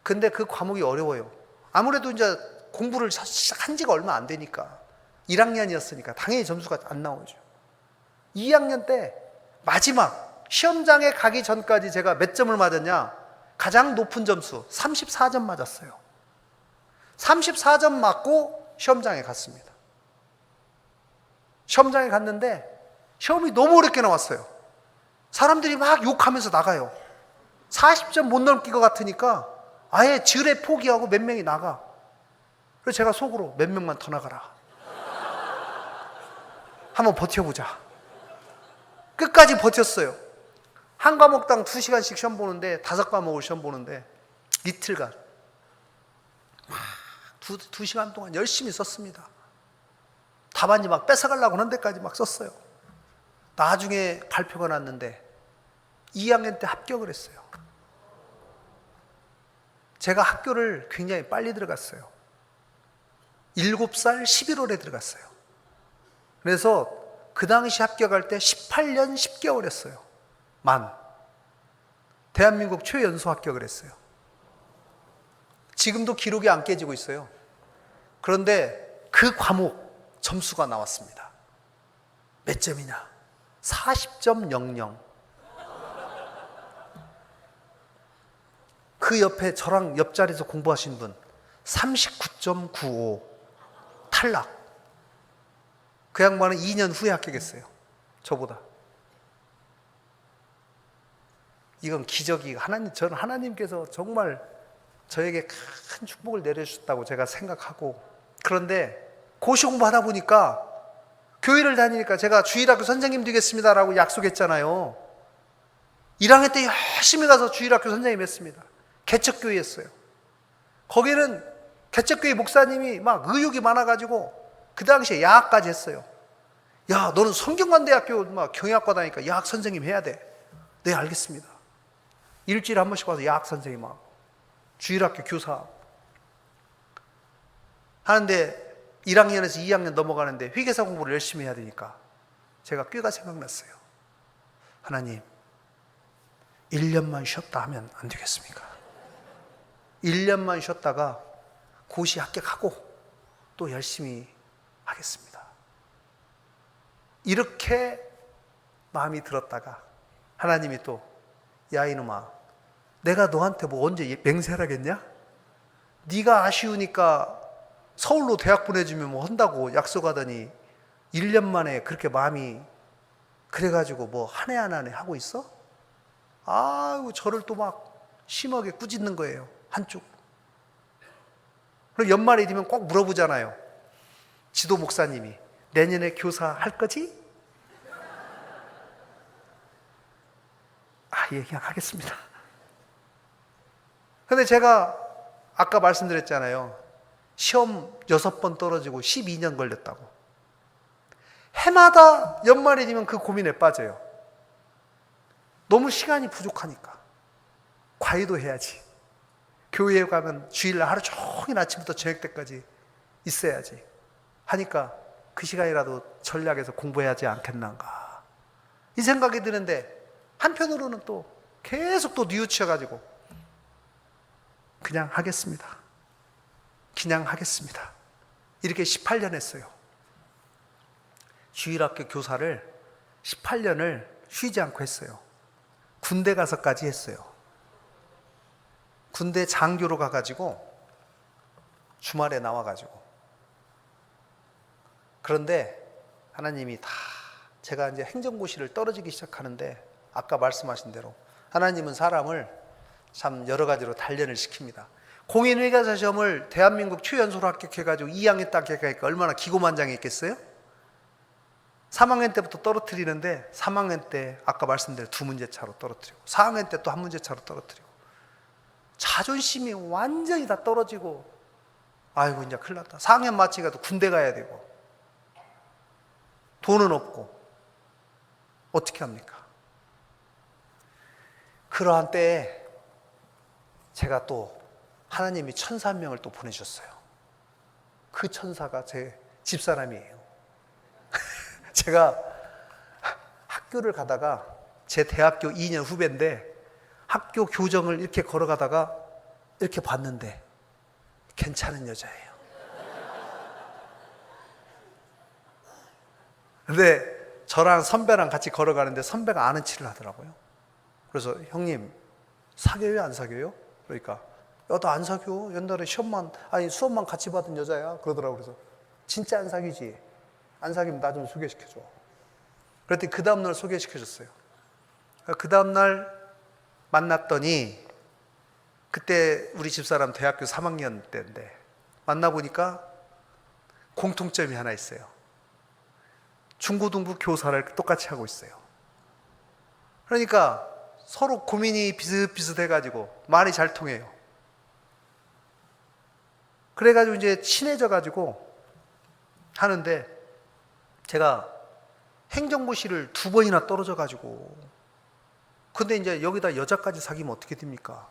근데 그 과목이 어려워요. 아무래도 이제 공부를 시작한 지가 얼마 안 되니까. 1학년이었으니까 당연히 점수가 안 나오죠. 2학년 때 마지막 시험장에 가기 전까지 제가 몇 점을 맞았냐? 가장 높은 점수 34점 맞았어요. 34점 맞고 시험장에 갔습니다. 시험장에 갔는데 시험이 너무 어렵게 나왔어요. 사람들이 막 욕하면서 나가요. 40점 못 넘길 것 같으니까 아예 지뢰 포기하고 몇 명이 나가. 그래서 제가 속으로 몇 명만 더 나가라. 한번 버텨보자. 끝까지 버텼어요. 한 과목당 2시간씩 시험 보는데 5과목을 시험 보는데 이틀간 막 2시간 동안 열심히 썼습니다. 답안지 막 뺏어가려고 하는 데까지 막 썼어요. 나중에 발표가 났는데 2학년 때 합격을 했어요. 제가 학교를 굉장히 빨리 들어갔어요. 7살 11월에 들어갔어요. 그래서 그 당시 합격할 때 18년 10개월 했어요. 대한민국 최연소 합격을 했어요. 지금도 기록이 안 깨지고 있어요. 그런데 그 과목 점수가 나왔습니다. 몇 점이냐? 40.00. 그 옆에 저랑 옆자리에서 공부하신 분 39.95 탈락. 그 양반은 2년 후에 합격했어요. 저보다. 이건 기적이 저는 하나님께서 정말 저에게 큰 축복을 내려주셨다고 제가 생각하고, 그런데 고시 공부하다 보니까 교회를 다니니까 제가 주일학교 선생님 되겠습니다라고 약속했잖아요. 1학년 때 열심히 가서 주일학교 선생님 했습니다. 개척교회 했어요. 거기는 개척교회 목사님이 막 의욕이 많아가지고 그 당시에 야학까지 했어요. 야, 너는 성균관대학교 막 경영학과 다니니까 야학 선생님 해야 돼. 네, 알겠습니다. 일주일에 한 번씩 와서 야학 선생님하고 주일학교 교사 하는데 1학년에서 2학년 넘어가는데 회계사 공부를 열심히 해야 되니까 제가 꾀가 생각났어요. 하나님, 1년만 쉬었다 하면 안 되겠습니까? 1년만 쉬었다가 고시 합격하고 또 열심히 하겠습니다. 이렇게 마음이 들었다가 하나님이 또, 야 이놈아, 내가 너한테 뭐 언제 맹세를 하겠냐? 네가 아쉬우니까 서울로 대학 보내주면 뭐 한다고 약속하더니 1년 만에 그렇게 마음이 그래가지고 뭐 한 해 한 해 하고 있어? 아이고, 저를 또 막 심하게 꾸짖는 거예요. 한쪽. 그럼 연말이 되면 꼭 물어보잖아요. 지도 목사님이 내년에 교사 할 거지? 예, 그냥 하겠습니다. 근데 제가 아까 말씀드렸잖아요. 시험 6번 떨어지고 12년 걸렸다고. 해마다 연말이 되면 그 고민에 빠져요. 너무 시간이 부족하니까. 과외도 해야지. 교회에 가면 주일날 하루 종일 아침부터 저녁 때까지 있어야지 하니까 그 시간이라도 전략해서 공부해야지 않겠는가, 이 생각이 드는데, 한편으로는 또 계속 또 뉘우쳐가지고 그냥 하겠습니다. 그냥 하겠습니다. 이렇게 18년 했어요. 주일학교 교사를 18년을 쉬지 않고 했어요. 군대 가서까지 했어요. 군대 장교로 가가지고 주말에 나와가지고. 그런데 하나님이 다, 제가 이제 행정고시를 떨어지기 시작하는데 아까 말씀하신 대로 하나님은 사람을 참 여러 가지로 단련을 시킵니다. 공인회계사 시험을 대한민국 최연소로 합격해가지고 2학년 딱 합격하니까 얼마나 기고만장했겠어요? 3학년 때부터 떨어뜨리는데 3학년 때 아까 말씀드린 2문제 차로 떨어뜨리고 4학년 때 또 1문제 차로 떨어뜨리고 자존심이 완전히 다 떨어지고, 아이고 이제 큰일 났다. 4학년 마치가 또 군대 가야 되고 돈은 없고 어떻게 합니까? 그러한 때에 제가 또 하나님이 천사 한 명을 또 보내주셨어요. 그 천사가 제 집사람이에요. 제가 학교를 가다가 제 대학교 2년 후배인데 학교 교정을 이렇게 걸어가다가 이렇게 봤는데 괜찮은 여자예요. 근데 저랑 선배랑 같이 걸어가는데 선배가 아는 체를 하더라고요. 그래서 형님 사귀어요 안 사귀어요? 그러니까 야 나 안 사귀어. 옛날에 수업만 같이 받은 여자야. 그러더라고. 그래서 진짜 안 사귀지? 안 사귀면 나 좀 소개시켜줘. 그랬더니 그 다음날 소개시켜줬어요. 그 다음날 만났더니 그때 우리 집사람 대학교 3학년 때인데 만나보니까 공통점이 하나 있어요. 중고등부 교사를 똑같이 하고 있어요. 그러니까 서로 고민이 비슷비슷해가지고 말이 잘 통해요. 그래가지고 이제 친해져가지고 하는데 제가 행정고시를 2번이나 떨어져가지고 근데 이제 여기다 여자까지 사귀면 어떻게 됩니까?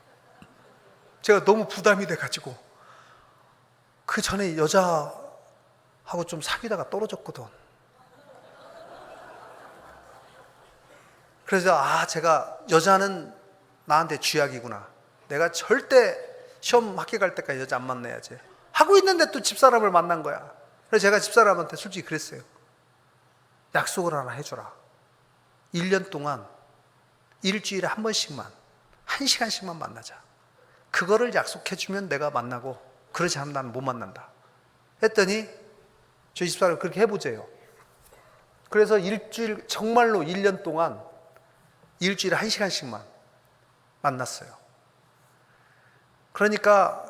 제가 너무 부담이 돼가지고 그 전에 여자하고 좀 사귀다가 떨어졌거든. 그래서 제가 여자는 나한테 쥐약이구나. 내가 절대 시험 합격할 때까지 여자 안 만나야지 하고 있는데 또 집사람을 만난 거야. 그래서 제가 집사람한테 솔직히 그랬어요. 약속을 하나 해줘라. 1년 동안 일주일에 한 번씩만 1시간씩만 만나자. 그거를 약속해주면 내가 만나고 그렇지 않으면 나는 못 만난다 했더니 저희 집사람이 그렇게 해보재요. 그래서 정말로 1년 동안 일주일에 1시간씩만 만났어요. 그러니까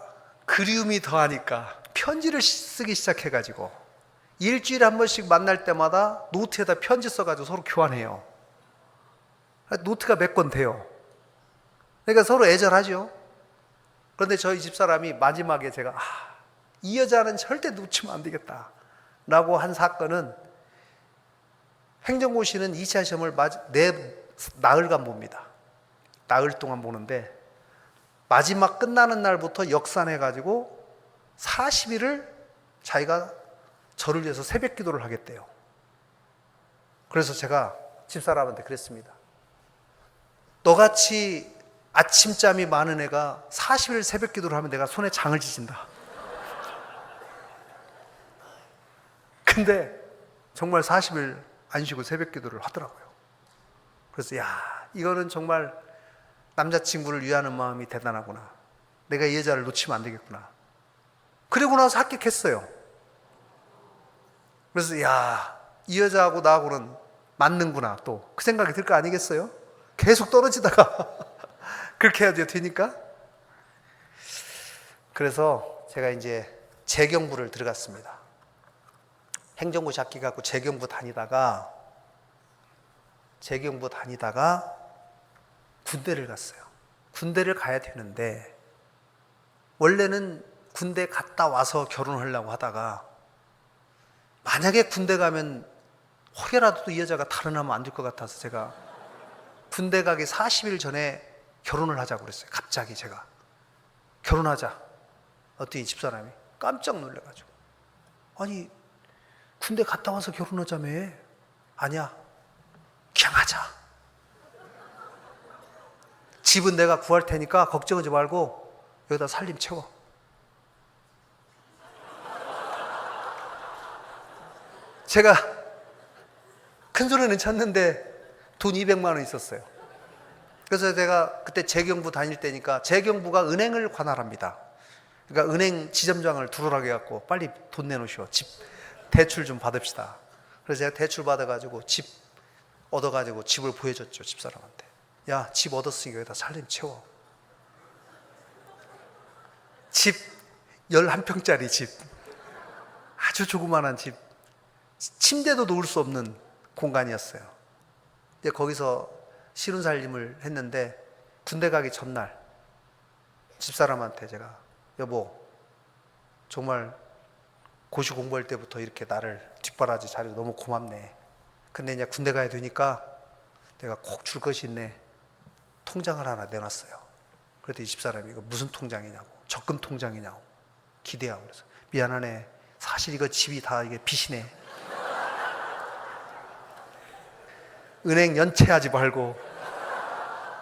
그리움이 더하니까 편지를 쓰기 시작해가지고 일주일에 한 번씩 만날 때마다 노트에다 편지 써가지고 서로 교환해요. 노트가 몇 권 돼요. 그러니까 서로 애절하죠. 그런데 저희 집사람이 마지막에 제가 이 여자는 절대 놓치면 안 되겠다 라고 한 사건은 행정고시는 2차 시험을 나흘간 봅니다. 나흘 동안 보는데 마지막 끝나는 날부터 역산해가지고 40일을 자기가 저를 위해서 새벽 기도를 하겠대요. 그래서 제가 집사람한테 그랬습니다. 너같이 아침잠이 많은 애가 40일 새벽 기도를 하면 내가 손에 장을 지진다. 근데 정말 40일 안 쉬고 새벽 기도를 하더라고요. 그래서 이거는 정말 남자친구를 위하는 마음이 대단하구나. 내가 이 여자를 놓치면 안 되겠구나. 그리고 나서 합격했어요. 그래서 이 여자하고 나하고는 맞는구나 또 그 생각이 들 거 아니겠어요? 계속 떨어지다가 그렇게 해야 되니까. 그래서 제가 이제 재경부를 들어갔습니다. 행정고시 합격하고 재경부 다니다가 군대를 갔어요. 군대를 가야 되는데 원래는 군대 갔다 와서 결혼하려고 하다가 만약에 군대 가면 혹여라도 이 여자가 다른 하면 안 될 것 같아서 제가 군대 가기 40일 전에 결혼을 하자고 그랬어요. 갑자기 제가 결혼하자. 어떻게 집사람이 깜짝 놀래가지고 아니 군대 갔다 와서 결혼하자며. 아니야 그냥 하자. 집은 내가 구할 테니까 걱정하지 말고 여기다 살림 채워. 제가 큰 소리는 쳤는데 돈 200만 원 있었어요. 그래서 제가 그때 재경부 다닐 때니까 재경부가 은행을 관할합니다. 그러니까 은행 지점장을 들어오라고 해갖고 빨리 돈 내놓으시오. 집 대출 좀 받읍시다. 그래서 제가 대출 받아가지고 집 얻어가지고 집을 보여줬죠. 집사람한테. 야, 집 얻었으니까 여기다 살림 채워. 집 11평짜리 집. 아주 조그만한 집. 침대도 놓을 수 없는 공간이었어요. 이제 거기서 쉬운 살림을 했는데 군대 가기 전날 집사람한테 제가 여보 정말 고시 공부할 때부터 이렇게 나를 뒷바라지 잘해서 너무 고맙네. 근데 이제 군대 가야 되니까 내가 꼭 줄 것이 있네. 통장을 하나 내놨어요. 그랬더니 집사람이 이거 무슨 통장이냐고. 적금 통장이냐고. 기대하고 그래서 미안하네. 사실 이거 집이 다 이게 빚이네. 은행 연체하지 말고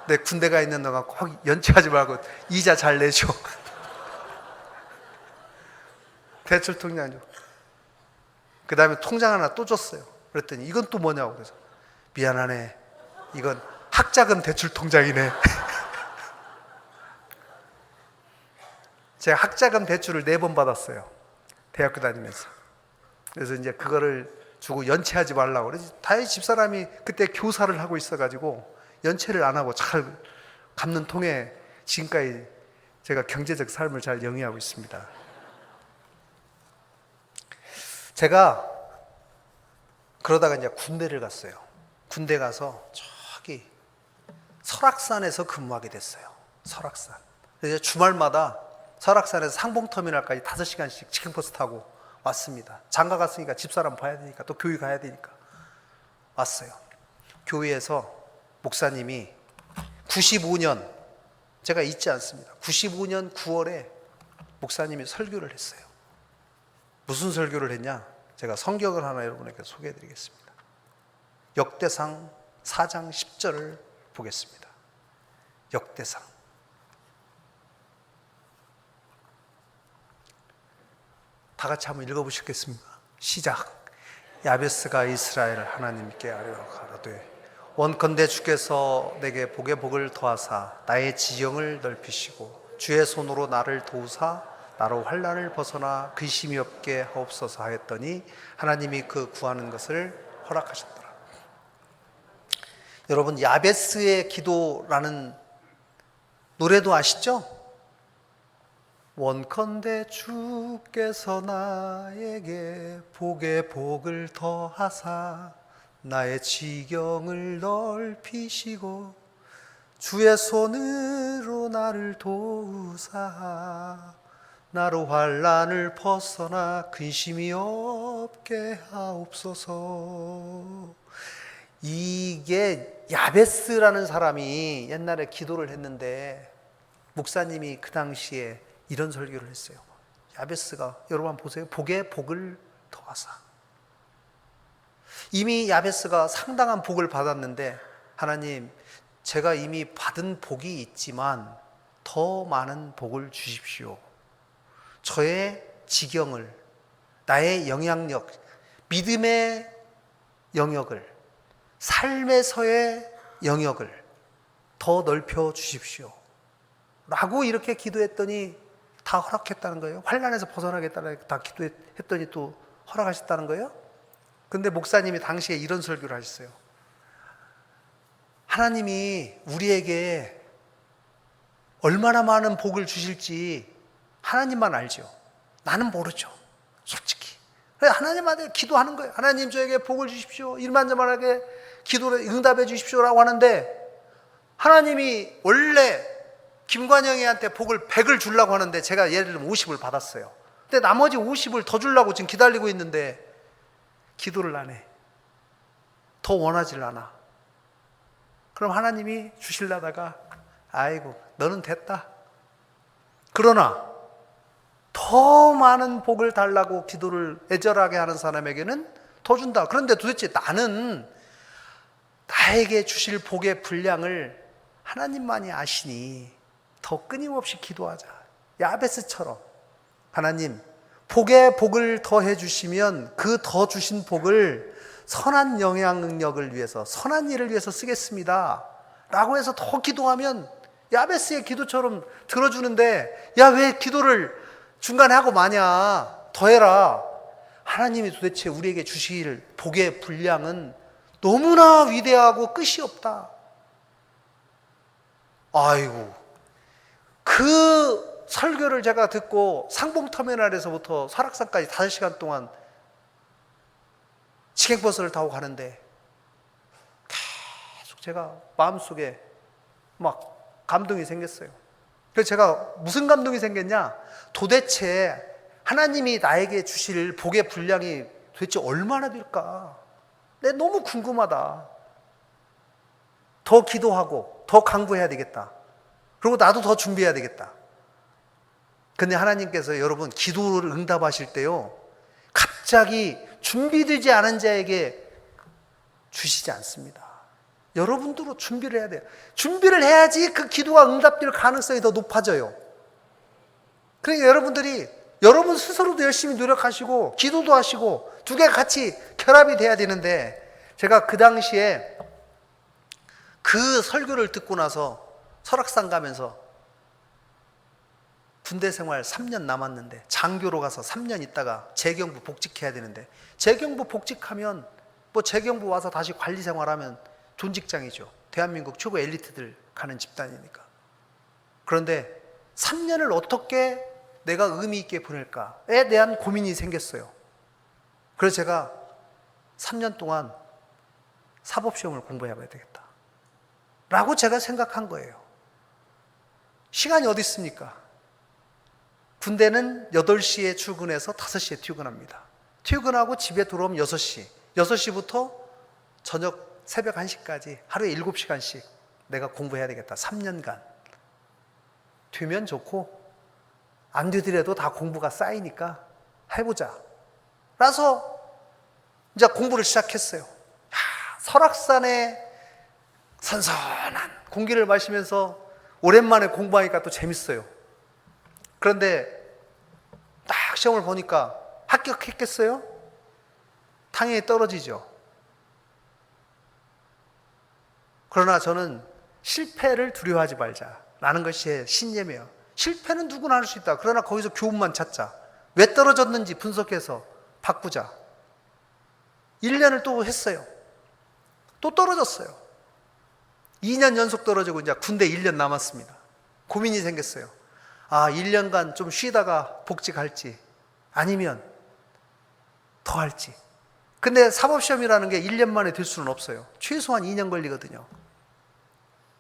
내 군대 가 있는 동안 꼭 연체하지 말고 이자 잘 내줘. 대출 통장 주고. 그 다음에 통장 하나 또 줬어요. 그랬더니 이건 또 뭐냐고. 그래서 미안하네, 이건 학자금 대출 통장이네. 제가 학자금 대출을 4번 받았어요, 대학교 다니면서. 그래서 이제 그거를 주고 연체하지 말라고. 그래서 다행히 집사람이 그때 교사를 하고 있어가지고 연체를 안 하고 잘 갚는 통에 지금까지 제가 경제적 삶을 잘 영위하고 있습니다. 제가 그러다가 이제 군대를 갔어요. 군대 가서 저기 설악산에서 근무하게 됐어요. 설악산. 그래서 주말마다 설악산에서 상봉터미널까지 5시간씩 직행버스 타고 왔습니다. 장가 갔으니까 집사람 봐야 되니까, 또 교회 가야 되니까 왔어요. 교회에서 목사님이 95년, 제가 잊지 않습니다, 95년 9월에 목사님이 설교를 했어요. 무슨 설교를 했냐? 제가 성경을 하나 여러분에게 소개해 드리겠습니다. 역대상 4장 10절을 보겠습니다. 역대상. 다 같이 한번 읽어보시겠습니까? 시작. 야베스가 이스라엘 하나님께 아뢰어 가라되, 원컨대 주께서 내게 복의 복을 더하사 나의 지경을 넓히시고 주의 손으로 나를 도우사 나로 환난을 벗어나 근심이 없게 하옵소서 하였더니 하나님이 그 구하는 것을 허락하셨더라. 여러분, 야베스의 기도라는 노래도 아시죠? 원컨대 주께서 나에게 복의 복을 더하사 나의 지경을 넓히시고 주의 손으로 나를 도우사 나로 환난을 벗어나 근심이 없게 하옵소서. 이게 야베스라는 사람이 옛날에 기도를 했는데 목사님이 그 당시에 이런 설교를 했어요. 야베스가, 여러분 한번 보세요. 복의 복을 더하사. 이미 야베스가 상당한 복을 받았는데, 하나님, 제가 이미 받은 복이 있지만 더 많은 복을 주십시오. 저의 지경을, 나의 영향력, 믿음의 영역을, 삶에서의 영역을 더 넓혀 주십시오 라고 이렇게 기도했더니 다 허락했다는 거예요. 환난에서 벗어나겠다고 다 기도했더니 또 허락하셨다는 거예요. 근데 목사님이 당시에 이런 설교를 하셨어요. 하나님이 우리에게 얼마나 많은 복을 주실지 하나님만 알죠. 나는 모르죠, 솔직히. 하나님한테 기도하는 거예요. 하나님, 저에게 복을 주십시오, 일만저만하게 기도를 응답해 주십시오라고 하는데, 하나님이 원래 김관영이한테 복을 100을 주려고 하는데 제가 예를 들면 50을 받았어요. 근데 나머지 50을 더 주려고 지금 기다리고 있는데 기도를 안 해. 더 원하질 않아. 그럼 하나님이 주실라다가 아이고 너는 됐다. 그러나 더 많은 복을 달라고 기도를 애절하게 하는 사람에게는 더 준다. 그런데 도대체 나는 나에게 주실 복의 분량을 하나님만이 아시니 더 끊임없이 기도하자. 야베스처럼 하나님, 복의 복을 더해 주시면 그 더 주신 복을 선한 영향력을 위해서, 선한 일을 위해서 쓰겠습니다 라고 해서 더 기도하면 야베스의 기도처럼 들어주는데, 야, 왜 기도를 중간에 하고 마냐, 더 해라. 하나님이 도대체 우리에게 주실 복의 분량은 너무나 위대하고 끝이 없다. 아이고, 그 설교를 제가 듣고 상봉터미널에서부터 설악산까지 5시간 동안 직행버스를 타고 가는데 계속 제가 마음속에 막 감동이 생겼어요. 그래서 제가 무슨 감동이 생겼냐, 도대체 하나님이 나에게 주실 복의 분량이 도대체 얼마나 될까, 내가 너무 궁금하다. 더 기도하고 더 강구해야 되겠다. 그리고 나도 더 준비해야 되겠다. 근데 하나님께서 여러분 기도를 응답하실 때요, 갑자기 준비되지 않은 자에게 주시지 않습니다. 여러분도 준비를 해야 돼요. 준비를 해야지 그 기도가 응답될 가능성이 더 높아져요. 그러니까 여러분들이 여러분 스스로도 열심히 노력하시고 기도도 하시고 두 개가 같이 결합이 돼야 되는데, 제가 그 당시에 그 설교를 듣고 나서 설악산 가면서 군대 생활 3년 남았는데, 장교로 가서 3년 있다가 재경부 복직해야 되는데, 재경부 복직하면 뭐 재경부 와서 다시 관리 생활하면 좋은 직장이죠. 대한민국 최고 엘리트들 가는 집단이니까. 그런데 3년을 어떻게 내가 의미 있게 보낼까에 대한 고민이 생겼어요. 그래서 제가 3년 동안 사법시험을 공부해봐야 되겠다 라고 제가 생각한 거예요. 시간이 어디 있습니까? 군대는 8시에 출근해서 5시에 퇴근합니다. 퇴근하고 집에 들어오면 6시, 6시부터 저녁 새벽 1시까지 하루에 7시간씩 내가 공부해야 되겠다. 3년간. 되면 좋고 안 되더라도 다 공부가 쌓이니까 해보자. 라서 이제 공부를 시작했어요. 설악산에 선선한 공기를 마시면서 오랜만에 공부하니까 또 재밌어요. 그런데 딱 시험을 보니까 합격했겠어요? 당연히 떨어지죠. 그러나 저는 실패를 두려워하지 말자라는 것이 제 신념이에요. 실패는 누구나 할 수 있다. 그러나 거기서 교훈만 찾자. 왜 떨어졌는지 분석해서 바꾸자. 1년을 또 했어요. 또 떨어졌어요. 2년 연속 떨어지고 이제 군대 1년 남았습니다. 고민이 생겼어요. 1년간 좀 쉬다가 복직할지 아니면 더 할지. 근데 사법시험이라는 게 1년 만에 될 수는 없어요. 최소한 2년 걸리거든요.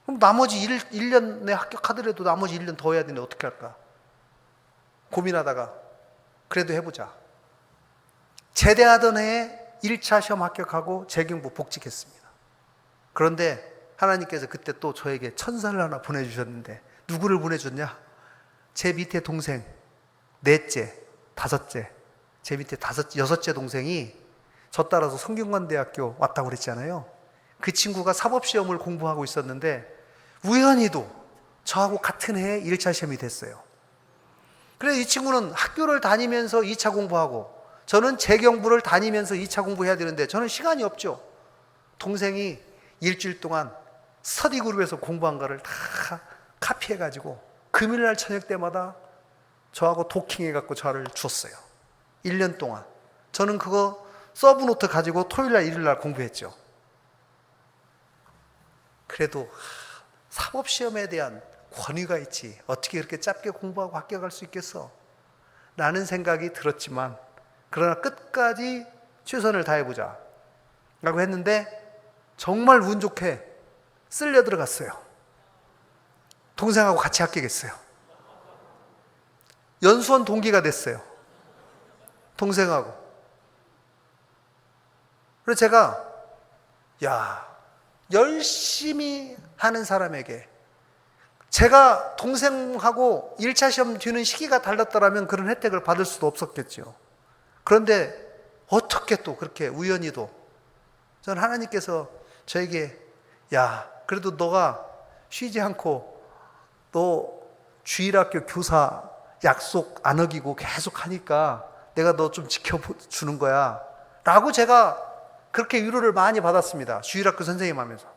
그럼 나머지 1년에 합격하더라도 나머지 1년 더 해야 되는데 어떻게 할까? 고민하다가 그래도 해보자. 제대하던 해에 1차 시험 합격하고 재경부 복직했습니다. 그런데 하나님께서 그때 또 저에게 천사를 하나 보내주셨는데, 누구를 보내줬냐? 제 밑에 동생, 넷째, 다섯째, 제 밑에 여섯째 동생이 저 따라서 성균관대학교 왔다고 그랬잖아요. 그 친구가 사법시험을 공부하고 있었는데 우연히도 저하고 같은 해에 1차 시험이 됐어요. 그래서 이 친구는 학교를 다니면서 2차 공부하고 저는 재경부를 다니면서 2차 공부해야 되는데 저는 시간이 없죠. 동생이 일주일 동안 스터디 그룹에서 공부한 거를 다 카피해가지고 금요일날 저녁 때마다 저하고 도킹해갖고 저를 줬어요. 1년 동안. 저는 그거 서브노트 가지고 토요일날 일요일날 공부했죠. 그래도 사법시험에 대한 권위가 있지 어떻게 그렇게 짧게 공부하고 합격할 수 있겠어? 라는 생각이 들었지만, 그러나 끝까지 최선을 다해보자 라고 했는데 정말 운 좋게 쓸려 들어갔어요. 동생하고 같이 합격했어요. 연수원 동기가 됐어요. 동생하고. 그래서 제가 열심히 하는 사람에게, 제가 동생하고 1차 시험 뒤는 시기가 달랐더라면 그런 혜택을 받을 수도 없었겠죠. 그런데 어떻게 또 그렇게 우연히도, 저는 하나님께서 저에게 그래도 너가 쉬지 않고 너 주일학교 교사 약속 안 어기고 계속 하니까 내가 너 좀 지켜주는 거야 라고 제가 그렇게 위로를 많이 받았습니다. 주일학교 선생님 하면서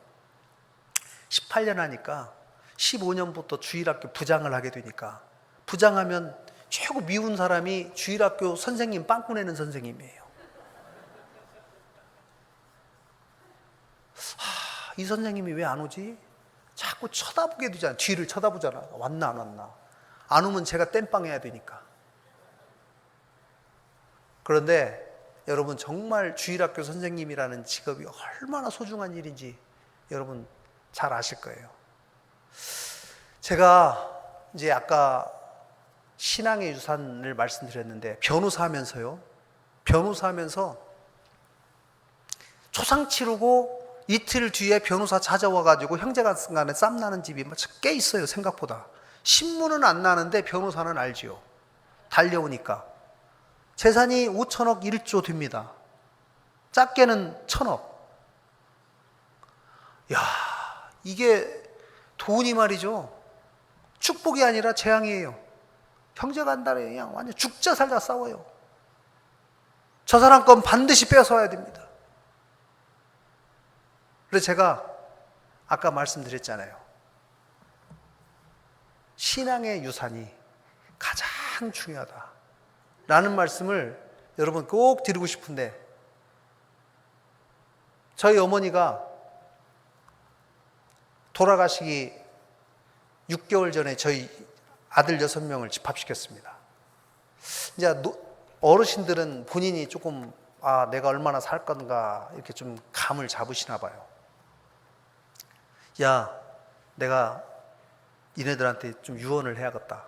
18년 하니까 15년부터 주일학교 부장을 하게 되니까, 부장하면 최고 미운 사람이 주일학교 선생님 빵꾸 내는 선생님이에요. 이 선생님이 왜 안 오지? 자꾸 쳐다보게 되잖아. 뒤를 쳐다보잖아. 왔나 안 왔나. 안 오면 제가 땜빵 해야 되니까. 그런데 여러분, 정말 주일학교 선생님이라는 직업이 얼마나 소중한 일인지 여러분 잘 아실 거예요. 제가 이제 아까 신앙의 유산을 말씀드렸는데, 변호사 하면서 초상 치르고 이틀 뒤에 변호사 찾아와가지고 형제간에 쌈 나는 집이 꽤 있어요. 생각보다. 신문은 안 나는데 변호사는 알지요. 달려오니까. 재산이 5천억 1조 됩니다. 작게는 1,000억. 이게 돈이 말이죠. 축복이 아니라 재앙이에요. 형제가 한 달에 그냥 완전 죽자 살자 싸워요. 저 사람 건 반드시 뺏어와야 됩니다. 그래서 제가 아까 말씀드렸잖아요. 신앙의 유산이 가장 중요하다라는 말씀을 여러분 꼭 드리고 싶은데, 저희 어머니가 돌아가시기 6개월 전에 저희 아들 6명을 집합시켰습니다. 이제 어르신들은 본인이 조금 내가 얼마나 살 건가 이렇게 좀 감을 잡으시나 봐요. 야, 내가 얘네들한테 좀 유언을 해야겠다.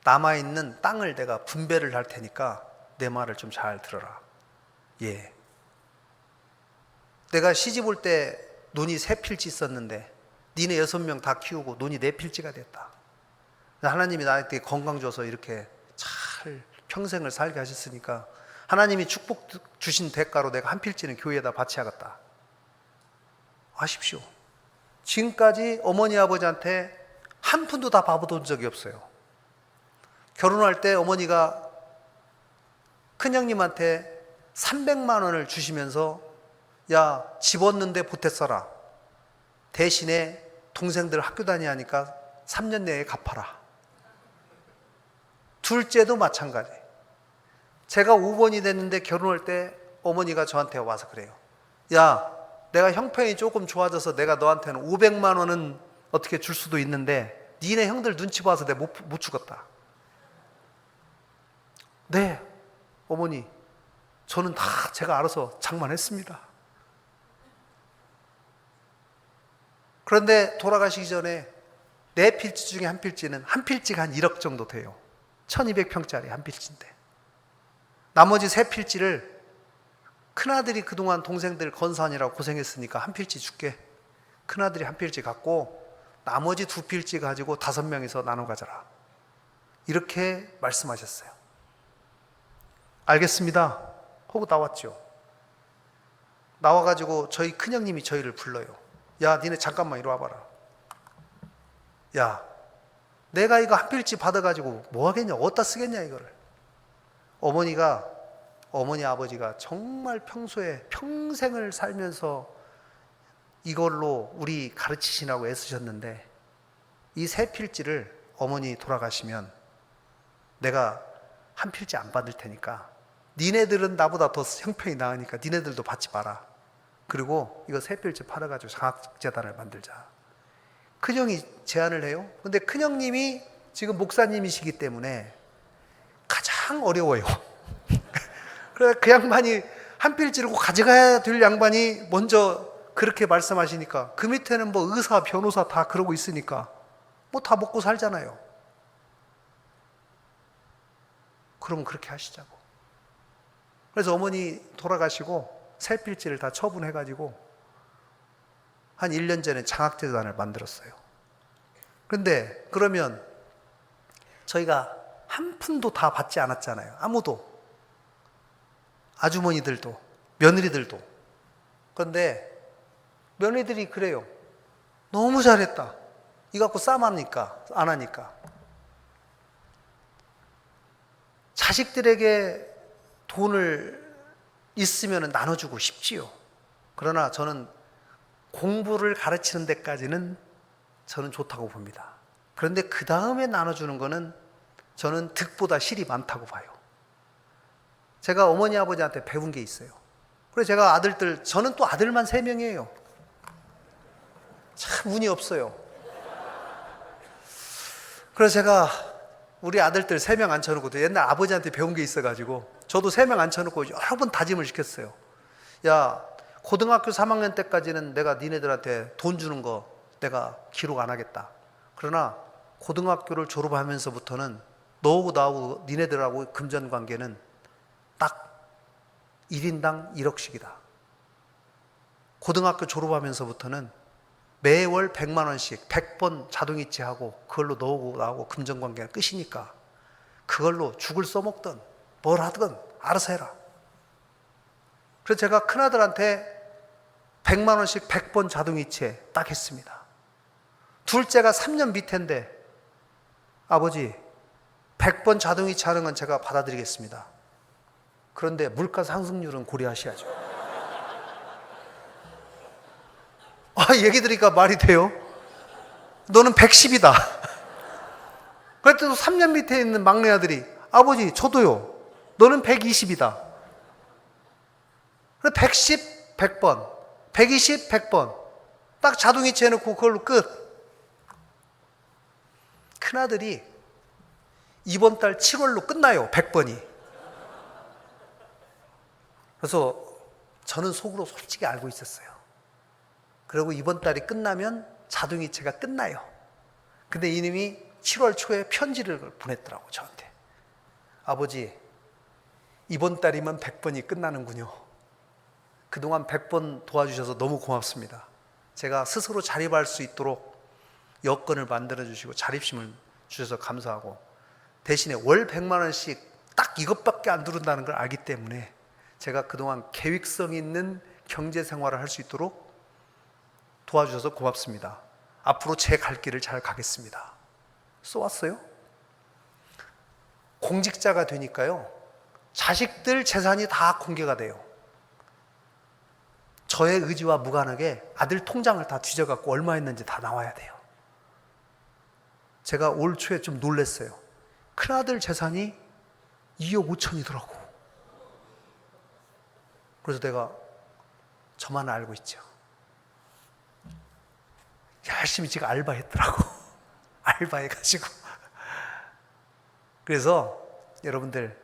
남아있는 땅을 내가 분배를 할 테니까 내 말을 좀 잘 들어라. 예. 내가 시집 올 때 논이 3필지 있었는데 니네 6명 다 키우고 논이 4필지가 됐다. 하나님이 나한테 건강 줘서 이렇게 잘 평생을 살게 하셨으니까 하나님이 축복 주신 대가로 내가 한 필지는 교회에다 바쳐야겠다. 아십시오. 지금까지 어머니 아버지한테 한 푼도 다 받아본 적이 없어요. 결혼할 때 어머니가 큰형님한테 300만 원을 주시면서 야, 집 얻는데 보태 써라. 대신에 동생들 학교 다니니까 3년 내에 갚아라. 둘째도 마찬가지. 제가 5번이 됐는데 결혼할 때 어머니가 저한테 와서 그래요. 야, 내가 형편이 조금 좋아져서 내가 너한테는 500만 원은 어떻게 줄 수도 있는데 니네 형들 눈치 봐서 내가 못 주겠다. 네, 어머니, 저는 다 제가 알아서 장만했습니다. 그런데 돌아가시기 전에 4필지 중에 한 필지는 한 필지가 한 1억 정도 돼요. 1200평짜리 한 필지인데 나머지 3필지를 큰아들이 그동안 동생들 건사하느라고 고생했으니까 한 필지 줄게. 큰아들이 한 필지 갖고 나머지 2필지 가지고 5명이서 나눠 가져라. 이렇게 말씀하셨어요. 알겠습니다 하고 나왔죠. 나와가지고 저희 큰형님이 저희를 불러요. 야, 니네 잠깐만 이리 와봐라. 야, 내가 이거 한 필지 받아가지고 뭐 하겠냐, 어디다 쓰겠냐 이거를. 어머니 아버지가 정말 평소에 평생을 살면서 이걸로 우리 가르치시라고 애쓰셨는데 이 3필지를 어머니 돌아가시면 내가 한 필지 안 받을 테니까 니네들은 나보다 더 형편이 나으니까 니네들도 받지 마라. 그리고 이거 3필지 팔아가지고 장학재단을 만들자. 큰형이 제안을 해요. 근데 큰형님이 지금 목사님이시기 때문에 가장 어려워요. 그래, 그 양반이 한 필지를 꼭 가져가야 될 양반이 먼저 그렇게 말씀하시니까 그 밑에는 뭐 의사, 변호사 다 그러고 있으니까 뭐 다 먹고 살잖아요. 그럼 그렇게 하시자고. 그래서 어머니 돌아가시고 3필지를 다 처분해가지고 한 1년 전에 장학재단을 만들었어요. 그런데 그러면 저희가 한 푼도 다 받지 않았잖아요. 아무도. 아주머니들도 며느리들도. 그런데 며느리들이 그래요. 너무 잘했다. 이거 갖고 싸움하니까 안 하니까. 자식들에게 돈을 있으면 나눠주고 싶지요. 그러나 저는 공부를 가르치는 데까지는 저는 좋다고 봅니다. 그런데 그 다음에 나눠주는 거는 저는 득보다 실이 많다고 봐요. 제가 어머니 아버지한테 배운 게 있어요. 그래서 제가 저는 또 아들만 3명이에요. 참 운이 없어요. 그래서 제가 우리 아들들 3명 앉혀놓고 옛날 아버지한테 배운 게 있어가지고 저도 3명 앉혀놓고 여러 번 다짐을 시켰어요. 야, 고등학교 3학년 때까지는 내가 니네들한테 돈 주는 거 내가 기록 안 하겠다. 그러나 고등학교를 졸업하면서부터는 너하고 나하고 니네들하고 금전관계는 딱 1인당 1억씩이다. 고등학교 졸업하면서부터는 매월 100만 원씩 100번 자동이체하고 그걸로 너하고 나하고 금전관계는 끝이니까 그걸로 죽을 써먹든 뭘 하든 알아서 해라. 그래서 제가 큰아들한테 100만 원씩 100번 자동이체 딱 했습니다. 둘째가 3년 밑인데 아버지 100번 자동이체 하는 건 제가 받아들이겠습니다. 그런데 물가 상승률은 고려하셔야죠. 얘기 들으니까 말이 돼요? 너는 110이다. 그랬더니 3년 밑에 있는 막내 아들이 아버지 저도요. 너는 120이다. 110, 100번, 120, 100번. 딱 자동이체 해놓고 그걸로 끝. 큰아들이 이번 달 7월로 끝나요. 100번이. 그래서 저는 속으로 솔직히 알고 있었어요. 그리고 이번 달이 끝나면 자동이체가 끝나요. 근데 이놈이 7월 초에 편지를 보냈더라고 저한테. 아버지 이번 달이면 100번이 끝나는군요. 그동안 100번 도와주셔서 너무 고맙습니다. 제가 스스로 자립할 수 있도록 여건을 만들어 주시고 자립심을 주셔서 감사하고, 대신에 월 100만 원씩 딱 이것밖에 안 들어온다는 걸 알기 때문에 제가 그동안 계획성 있는 경제 생활을 할 수 있도록 도와주셔서 고맙습니다. 앞으로 제 갈 길을 잘 가겠습니다. 써왔어요. 공직자가 되니까요, 자식들 재산이 다 공개가 돼요. 저의 의지와 무관하게 아들 통장을 다 뒤져갖고 얼마 했는지 다 나와야 돼요. 제가 올 초에 좀 놀랐어요. 큰아들 재산이 2억 5천이더라고. 그래서 내가 저만 알고 있죠. 열심히 지금 알바했더라고. 알바해가지고. 그래서 여러분들,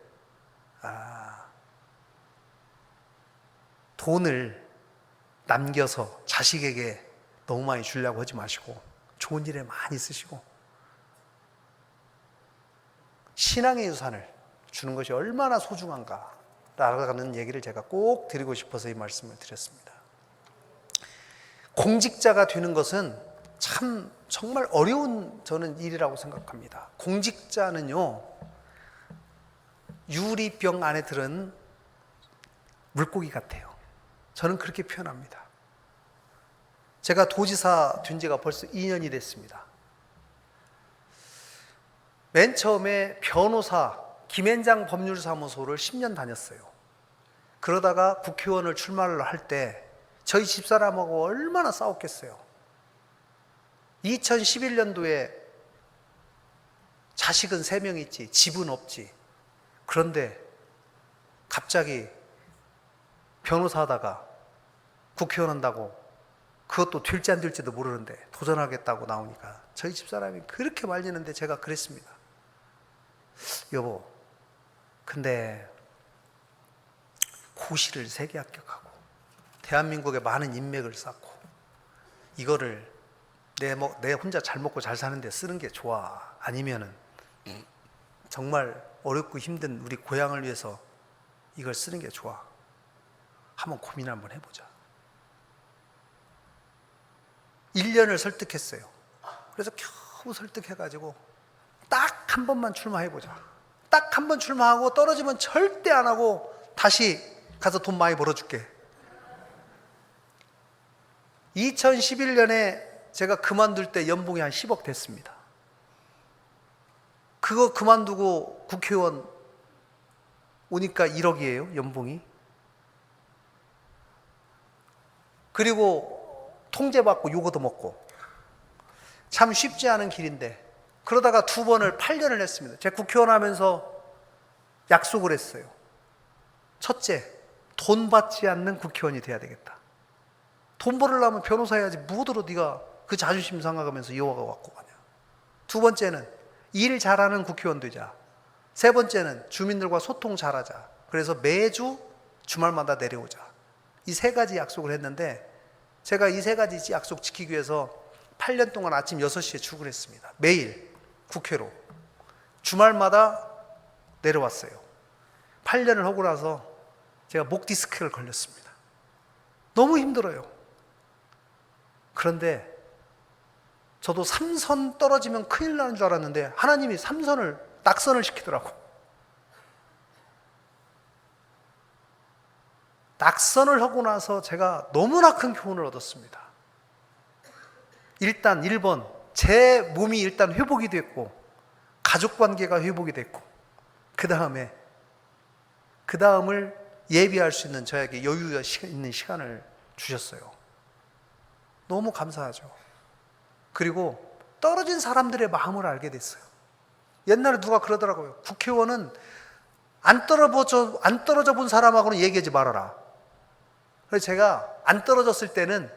돈을 남겨서 자식에게 너무 많이 주려고 하지 마시고 좋은 일에 많이 쓰시고, 신앙의 유산을 주는 것이 얼마나 소중한가 라는 얘기를 제가 꼭 드리고 싶어서 이 말씀을 드렸습니다. 공직자가 되는 것은 참 정말 어려운 저는 일이라고 생각합니다. 공직자는요, 유리병 안에 들은 물고기 같아요. 저는 그렇게 표현합니다. 제가 도지사 된 지가 벌써 2년이 됐습니다. 맨 처음에 변호사 김앤장 법률사무소를 10년 다녔어요. 그러다가 국회의원을 출마를 할 때 저희 집사람하고 얼마나 싸웠겠어요. 2011년도에 자식은 3명 있지, 집은 없지. 그런데 갑자기 변호사 하다가 국회의원 한다고, 그것도 될지 안 될지도 모르는데 도전하겠다고 나오니까 저희 집사람이 그렇게 말리는데 제가 그랬습니다. 여보, 근데 고시를 3개 합격하고 대한민국에 많은 인맥을 쌓고 이거를 내 혼자 잘 먹고 잘 사는데 쓰는 게 좋아? 아니면은 정말 어렵고 힘든 우리 고향을 위해서 이걸 쓰는 게 좋아? 한번 고민 한번 해보자. 1년을 설득했어요. 그래서 겨우 설득해가지고 딱 한 번만 출마해보자. 딱 한 번 출마하고 떨어지면 절대 안 하고 다시 가서 돈 많이 벌어줄게. 2011년에 제가 그만둘 때 연봉이 한 10억 됐습니다. 그거 그만두고 국회의원 오니까 1억이에요, 연봉이. 그리고 통제받고 요거도 먹고. 참 쉽지 않은 길인데, 그러다가 2번을 8년을 했습니다. 제가 국회의원 하면서 약속을 했어요. 첫째, 돈 받지 않는 국회의원이 돼야 되겠다. 돈 벌으려면 변호사 해야지, 무엇으로 네가 그 자존심 상하면서 이어가 갖고 가냐. 2번째는 일 잘하는 국회의원 되자. 3번째는 주민들과 소통 잘하자. 그래서 매주 주말마다 내려오자. 이 3가지 약속을 했는데, 제가 이 3가지 약속 지키기 위해서 8년 동안 아침 6시에 출근했습니다. 매일 국회로. 주말마다 내려왔어요. 8년을 하고 나서 제가 목 디스크를 걸렸습니다. 너무 힘들어요. 그런데 저도 3선 떨어지면 큰일 나는 줄 알았는데 하나님이 3선을 낙선을 시키더라고. 낙선을 하고 나서 제가 너무나 큰 교훈을 얻었습니다. 일단 1번, 제 몸이 일단 회복이 됐고 가족 관계가 회복이 됐고, 그 다음을 예비할 수 있는 저에게 여유가 있는 시간을 주셨어요. 너무 감사하죠. 그리고 떨어진 사람들의 마음을 알게 됐어요. 옛날에 누가 그러더라고요. 국회의원은 안 떨어져 본 사람하고는 얘기하지 말아라. 그래서 제가 안 떨어졌을 때는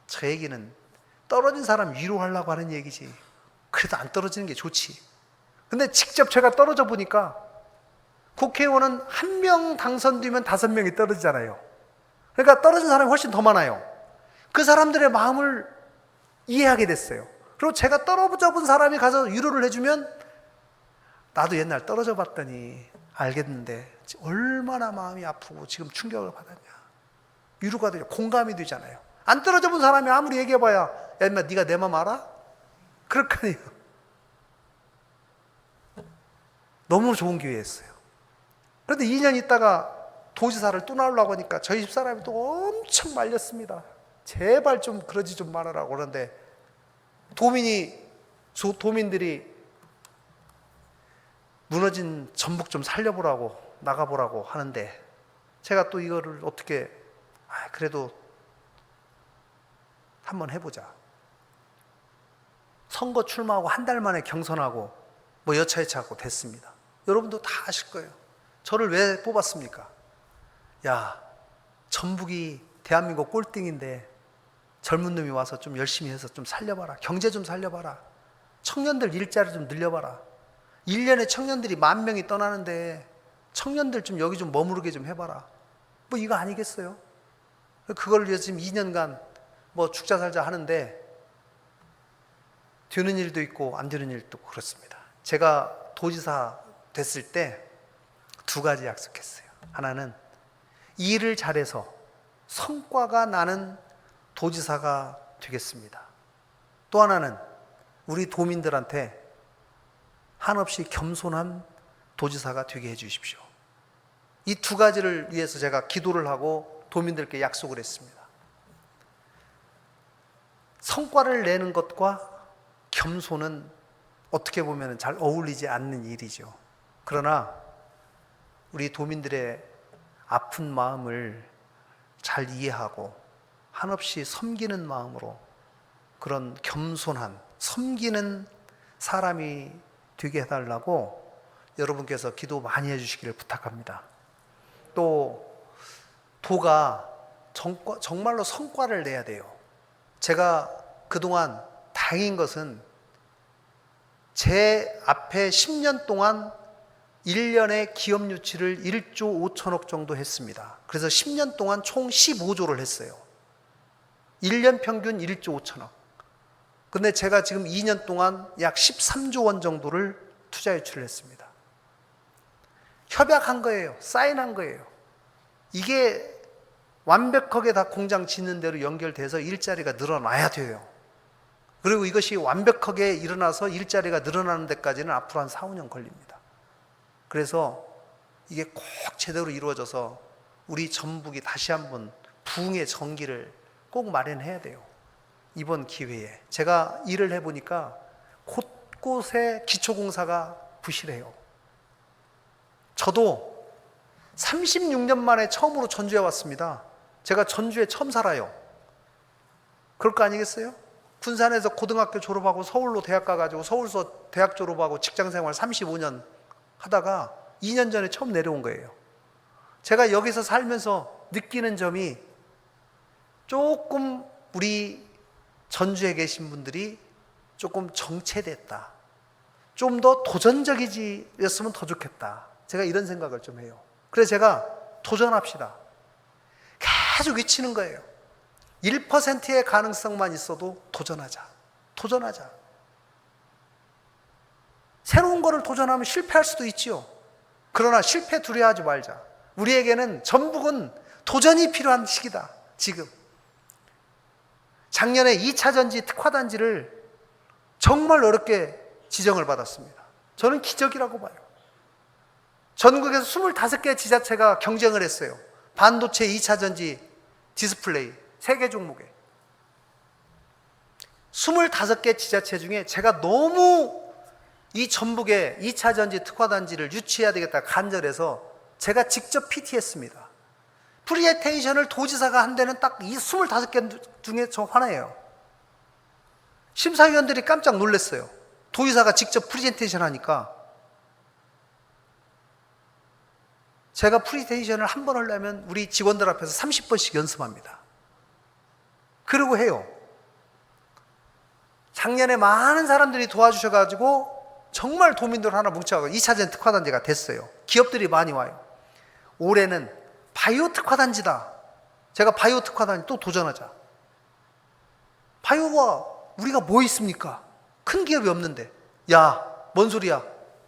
저 얘기는 떨어진 사람 위로하려고 하는 얘기지. 그래도 안 떨어지는 게 좋지. 근데 직접 제가 떨어져 보니까 국회의원은 한 명 당선되면 5명이 떨어지잖아요. 그러니까 떨어진 사람이 훨씬 더 많아요. 그 사람들의 마음을 이해하게 됐어요. 그리고 제가 떨어져 본 사람이 가서 위로를 해주면 나도 옛날 떨어져 봤더니 알겠는데 얼마나 마음이 아프고 지금 충격을 받았냐. 위로가 되죠. 공감이 되잖아요. 안 떨어져 본 사람이 아무리 얘기해봐야 야 인마 네가 내 마음 알아? 그럴 거 아니에요. 너무 좋은 기회였어요. 그런데 2년 있다가 도지사를 또 나오려고 하니까 저희 집사람이 또 엄청 말렸습니다. 제발 좀 그러지 좀 말아라고. 그런데 도민들이 무너진 전북 좀 살려보라고 나가보라고 하는데 제가 또 이거를 어떻게 그래도 한번 해보자. 선거 출마하고 한 달 만에 경선하고 뭐 여차여차하고 됐습니다. 여러분도 다 아실 거예요. 저를 왜 뽑았습니까? 야, 전북이 대한민국 꼴등인데 젊은 놈이 와서 좀 열심히 해서 좀 살려봐라. 경제 좀 살려봐라. 청년들 일자리 좀 늘려봐라. 1년에 청년들이 10,000명이 떠나는데 청년들 좀 여기 좀 머무르게 좀 해봐라. 뭐 이거 아니겠어요? 그걸 위해서 지금 2년간 뭐 죽자 살자 하는데 되는 일도 있고 안 되는 일도 그렇습니다. 제가 도지사 됐을 때 2가지 약속했어요. 하나는 일을 잘해서 성과가 나는 도지사가 되겠습니다. 또 하나는 우리 도민들한테 한없이 겸손한 도지사가 되게 해주십시오. 이 2가지를 위해서 제가 기도를 하고 도민들께 약속을 했습니다. 성과를 내는 것과 겸손은 어떻게 보면 잘 어울리지 않는 일이죠. 그러나 우리 도민들의 아픈 마음을 잘 이해하고 한없이 섬기는 마음으로 그런 겸손한 섬기는 사람이 되게 해달라고 여러분께서 기도 많이 해주시기를 부탁합니다. 또 도가 정말로 성과를 내야 돼요. 제가 그동안 다행인 것은 제 앞에 10년 동안 1년에 기업 유치를 1조 5천억 정도 했습니다. 그래서 10년 동안 총 15조를 했어요. 1년 평균 1조 5천억. 근데 제가 지금 2년 동안 약 13조 원 정도를 투자 유치를 했습니다. 협약한 거예요. 사인한 거예요. 이게 완벽하게 다 공장 짓는 대로 연결돼서 일자리가 늘어나야 돼요. 그리고 이것이 완벽하게 일어나서 일자리가 늘어나는 데까지는 앞으로 한 4, 5년 걸립니다. 그래서 이게 꼭 제대로 이루어져서 우리 전북이 다시 한번 부흥의 전기를 꼭 마련해야 돼요. 이번 기회에 제가 일을 해보니까 곳곳에 기초공사가 부실해요. 저도 36년 만에 처음으로 전주에 왔습니다. 제가 전주에 처음 살아요. 그럴 거 아니겠어요? 군산에서 고등학교 졸업하고 서울로 대학 가가지고 서울서 대학 졸업하고 직장생활 35년 하다가 2년 전에 처음 내려온 거예요. 제가 여기서 살면서 느끼는 점이 조금 우리 전주에 계신 분들이 조금 정체됐다. 좀 더 도전적이었으면 더 좋겠다. 제가 이런 생각을 좀 해요. 그래서 제가 도전합시다. 계속 외치는 거예요. 1%의 가능성만 있어도 도전하자. 도전하자. 새로운 거를 도전하면 실패할 수도 있지요. 그러나 실패 두려워하지 말자. 우리에게는 전북은 도전이 필요한 시기다. 지금. 작년에 2차 전지 특화단지를 정말 어렵게 지정을 받았습니다. 저는 기적이라고 봐요. 전국에서 25개 지자체가 경쟁을 했어요. 반도체 2차 전지 디스플레이 3개 종목에. 25개 지자체 중에 제가 너무 이 전북에 2차 전지 특화단지를 유치해야 되겠다 간절해서 제가 직접 PT했습니다. 프리젠테이션을 도지사가 한 데는 딱 이 25개 중에 저 하나예요. 심사위원들이 깜짝 놀랐어요. 도지사가 직접 프리젠테이션 하니까. 제가 프리젠테이션을 한 번 하려면 우리 직원들 앞에서 30번씩 연습합니다. 그러고 해요. 작년에 많은 사람들이 도와주셔가지고 정말 도민들 하나 뭉쳐가지고 2차전 특화단지가 됐어요. 기업들이 많이 와요. 올해는 바이오 특화단지다. 제가 바이오 특화단지 또 도전하자. 바이오가 우리가 뭐 있습니까? 큰 기업이 없는데. 야, 뭔 소리야?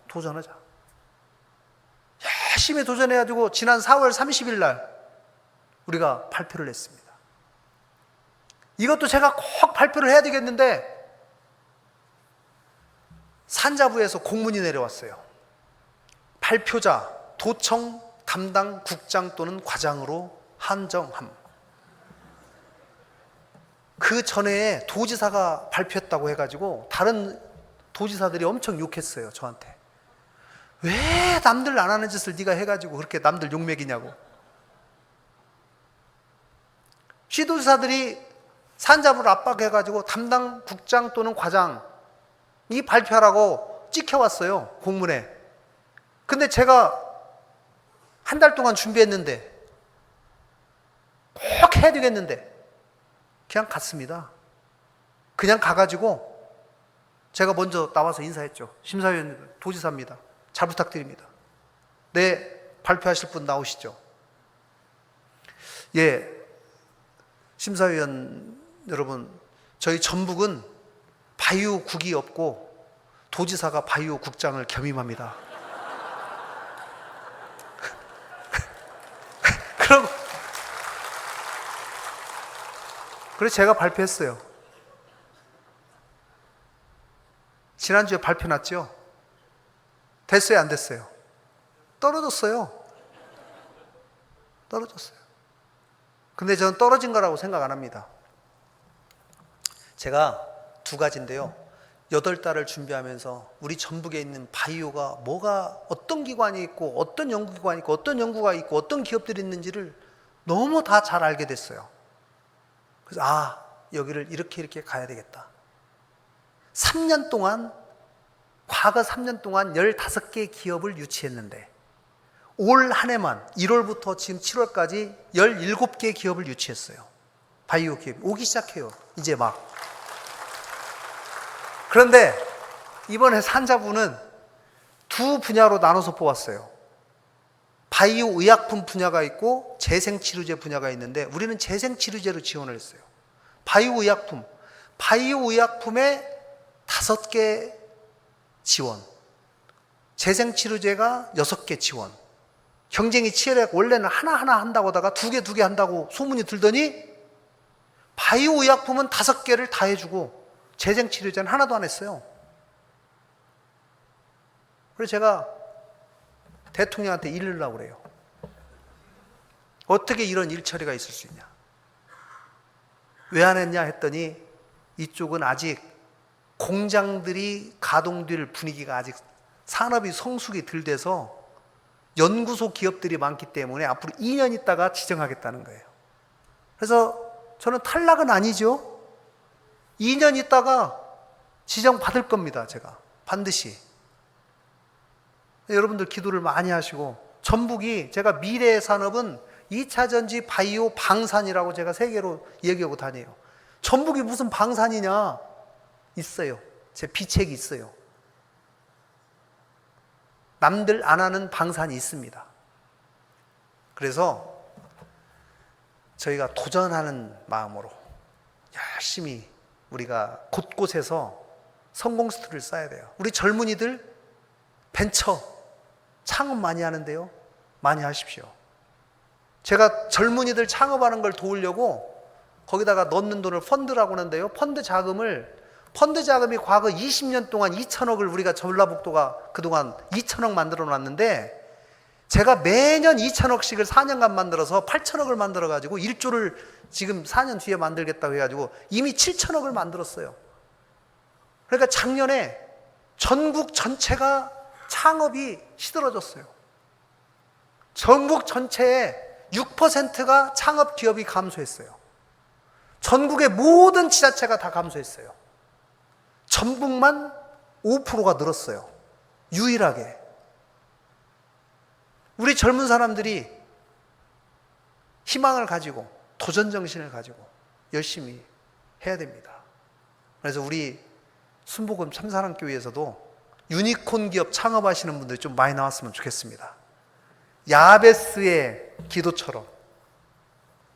도전하자. 열심히 도전해가지고 지난 4월 30일 날 우리가 발표를 했습니다. 이것도 제가 꼭 발표를 해야 되겠는데 산자부에서 공문이 내려왔어요. 발표자 도청 담당 국장 또는 과장으로 한정함. 그 전에 도지사가 발표했다고 해가지고 다른 도지사들이 엄청 욕했어요. 저한테. 왜 남들 안 하는 짓을 네가 해가지고 그렇게 남들 욕먹이냐고. 시도지사들이 산자부를 압박해가지고 담당 국장 또는 과장 이 발표하라고 찍혀왔어요. 공문에. 근데 제가 한 달 동안 준비했는데 꼭 해야 되겠는데 그냥 갔습니다. 그냥 가가지고 제가 먼저 나와서 인사했죠. 심사위원 도지사입니다. 잘 부탁드립니다. 네, 발표하실 분 나오시죠. 예, 심사위원 여러분, 저희 전북은 바이오 국이 없고 도지사가 바이오 국장을 겸임합니다. 그래서 제가 발표했어요. 지난주에 발표 났죠? 됐어요, 안 됐어요? 떨어졌어요. 떨어졌어요. 근데 저는 떨어진 거라고 생각 안 합니다. 제가 두 가지인데요. 8달을 준비하면서 우리 전북에 있는 바이오가 뭐가 어떤 기관이 있고 어떤 연구기관이 있고 어떤 연구가 있고 어떤 기업들이 있는지를 너무 다 잘 알게 됐어요. 그래서 여기를 이렇게 가야 되겠다. 3년 동안 과거 3년 동안 15개 기업을 유치했는데 올 한 해만 1월부터 지금 7월까지 17개 기업을 유치했어요. 바이오 기업이 오기 시작해요. 이제 막. 그런데 이번에 산자부는 두 분야로 나눠서 뽑았어요. 바이오 의약품 분야가 있고 재생치료제 분야가 있는데 우리는 재생치료제로 지원을 했어요. 바이오 의약품에 5개 지원, 재생치료제가 6개 지원. 경쟁이 치열해서 원래는 하나하나 한다고 하다가 2개 한다고 소문이 들더니 바이오 의약품은 5개를 다 해주고 재생치료제는 하나도 안 했어요. 그래서 제가 대통령한테 이르려고 그래요. 어떻게 이런 일처리가 있을 수 있냐. 왜 안 했냐 했더니 이쪽은 아직 공장들이 가동될 분위기가 아직 산업이 성숙이 덜 돼서 연구소 기업들이 많기 때문에 앞으로 2년 있다가 지정하겠다는 거예요. 그래서 저는 탈락은 아니죠. 2년 있다가 지정받을 겁니다. 제가 반드시. 여러분들 기도를 많이 하시고 전북이 제가 미래의 산업은 2차 전지 바이오 방산이라고 제가 세계로 얘기하고 다녀요. 전북이 무슨 방산이냐? 있어요. 제 비책이 있어요. 남들 안 하는 방산이 있습니다. 그래서 저희가 도전하는 마음으로 열심히 우리가 곳곳에서 성공 스토리를 쌓아야 돼요. 우리 젊은이들 벤처 창업 많이 하는데요. 많이 하십시오. 제가 젊은이들 창업하는 걸 도우려고 거기다가 넣는 돈을 펀드라고 하는데요. 펀드 자금이 과거 20년 동안 2천억을 우리가 전라북도가 그동안 2천억 만들어 놨는데 제가 매년 2천억씩을 4년간 만들어서 8천억을 만들어 가지고 1조를 지금 4년 뒤에 만들겠다고 해가지고 이미 7천억을 만들었어요. 그러니까 작년에 전국 전체가 창업이 시들어졌어요. 전국 전체의 6%가 창업 기업이 감소했어요. 전국의 모든 지자체가 다 감소했어요. 전북만 5%가 늘었어요. 유일하게. 우리 젊은 사람들이 희망을 가지고 도전 정신을 가지고 열심히 해야 됩니다. 그래서 우리 순복음 참사랑교회에서도 유니콘 기업 창업하시는 분들이 좀 많이 나왔으면 좋겠습니다. 야베스의 기도처럼,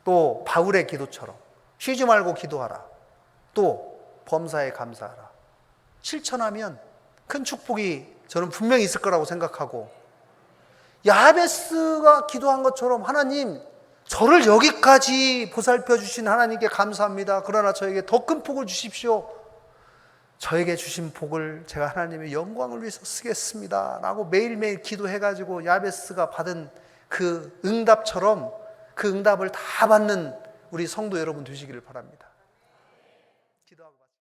또 바울의 기도처럼 쉬지 말고 기도하라, 또 범사에 감사하라. 실천하면 큰 축복이 저는 분명히 있을 거라고 생각하고, 야베스가 기도한 것처럼 하나님, 저를 여기까지 보살펴 주신 하나님께 감사합니다. 그러나 저에게 더 큰 복을 주십시오. 저에게 주신 복을 제가 하나님의 영광을 위해서 쓰겠습니다 라고 매일매일 기도해가지고 야베스가 받은 그 응답처럼 그 응답을 다 받는 우리 성도 여러분 되시기를 바랍니다.